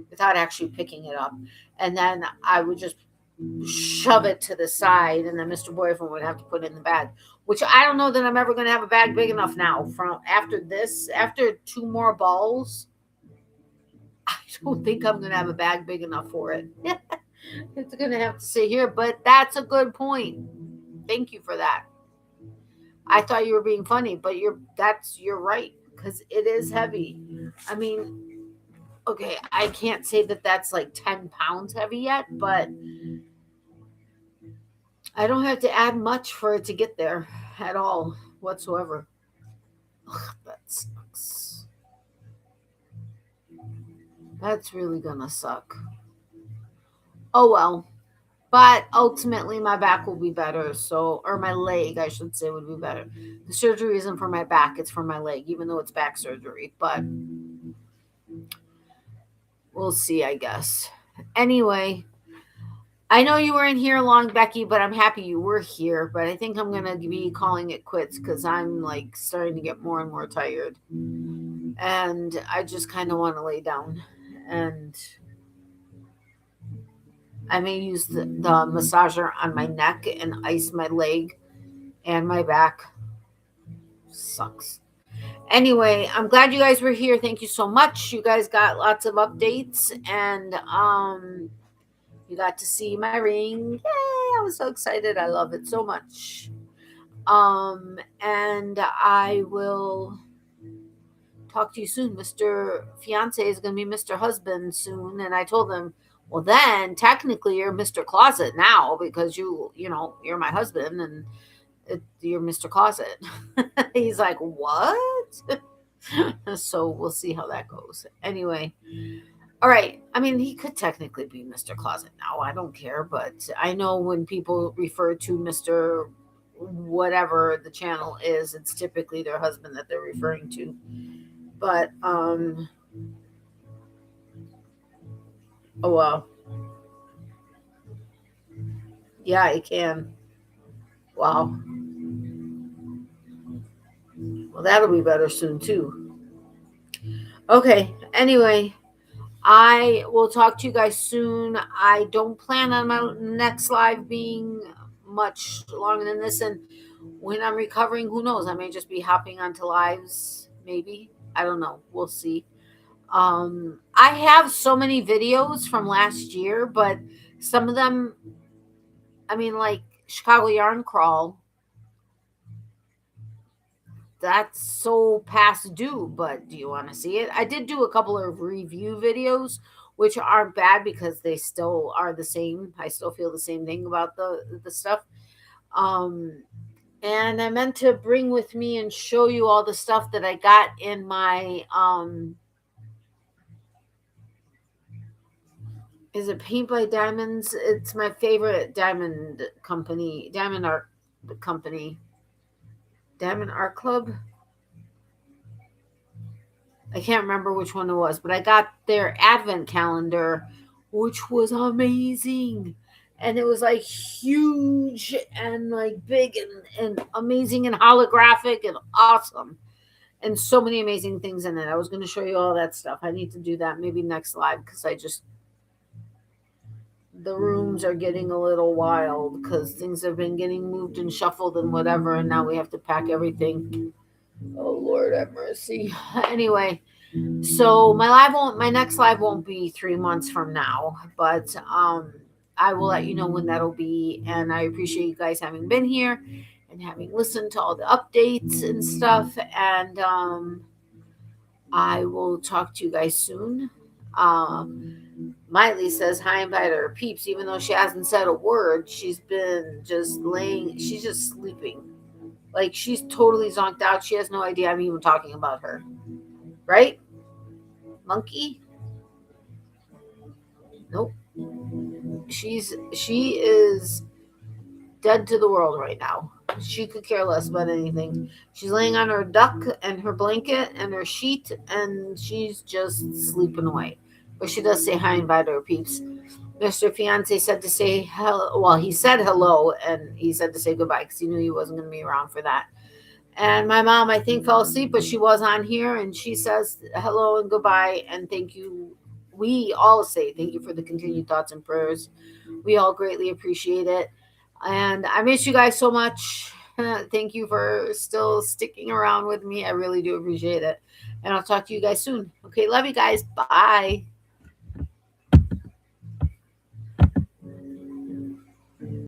without actually picking it up. And then I would just shove it to the side, and then Mr. Boyfriend would have to put it in the bag, which I don't know that I'm ever going to have a bag big enough now. From after this, after 2 more balls, I don't think I'm going to have a bag big enough for it. It's going to have to sit here, but that's a good point. Thank you for that. I thought you were being funny, but you're right, because it is heavy. I mean, okay, I can't say that that's like 10 pounds heavy yet, but I don't have to add much for it to get there at all whatsoever. Ugh, that sucks. That's really gonna suck. Oh well. But ultimately, my back will be better. So, or my leg, I should say, would be better. The surgery isn't for my back; it's for my leg, even though it's back surgery. But we'll see, I guess. Anyway, I know you weren't here long, Becky, but I'm happy you were here. But I think I'm gonna be calling it quits because I'm like starting to get more and more tired, and I just kind of want to lay down. And I may use the massager on my neck and ice my leg and my back. Sucks. Anyway, I'm glad you guys were here. Thank you so much. You guys got lots of updates, and you got to see my ring. Yay! I was so excited. I love it so much. And I will talk to you soon. Mr. Fiance is going to be Mr. Husband soon, and I told him Well, then technically you're Mr. Closet now because you're my husband and you're Mr. Closet. He's like, what? So we'll see how that goes. Anyway, all right. I mean, he could technically be Mr. Closet now. I don't care, but I know when people refer to Mr. whatever the channel is, it's typically their husband that they're referring to. But oh well. Yeah, it can. Wow. Well, that'll be better soon too. Okay. Anyway, I will talk to you guys soon. I don't plan on my next live being much longer than this. And when I'm recovering, who knows? I may just be hopping onto lives, maybe. I don't know. We'll see. I have so many videos from last year, but some of them, I mean, like Chicago Yarn Crawl, that's so past due, but do you want to see it? I did do a couple of review videos, which aren't bad because they still are the same. I still feel the same thing about the stuff. Um, and I meant to bring with me and show you all the stuff that I got in my is it Paint by Diamonds? It's my favorite diamond company, Diamond Art Company, Diamond Art Club. I can't remember which one it was, but I got their advent calendar, which was amazing. And it was like huge and like big and amazing and holographic and awesome. And so many amazing things in it. I was going to show you all that stuff. I need to do that maybe next live because the rooms are getting a little wild because things have been getting moved and shuffled and whatever. And now we have to pack everything. Oh, Lord have mercy. Anyway, so my next live won't be 3 months from now, but I will let you know when that'll be. And I appreciate you guys having been here and having listened to all the updates and stuff. And I will talk to you guys soon. Miley says hi and bye to her peeps, even though she hasn't said a word. She's been just laying. She's just sleeping. Like she's totally zonked out. She has no idea I'm even talking about her. Right? Monkey? Nope. She is dead to the world right now. She could care less about anything. She's laying on her duck and her blanket and her sheet, and she's just sleeping away. But she does say hi and bye to her peeps. Mr. Fiance said to say hello. Well, he said hello, and he said to say goodbye because he knew he wasn't going to be around for that. And my mom, I think, fell asleep, but she was on here, and she says hello and goodbye, and thank you. We all say thank you for the continued thoughts and prayers. We all greatly appreciate it. And I miss you guys so much. Thank you for still sticking around with me. I really do appreciate it. And I'll talk to you guys soon. Okay, love you guys. Bye.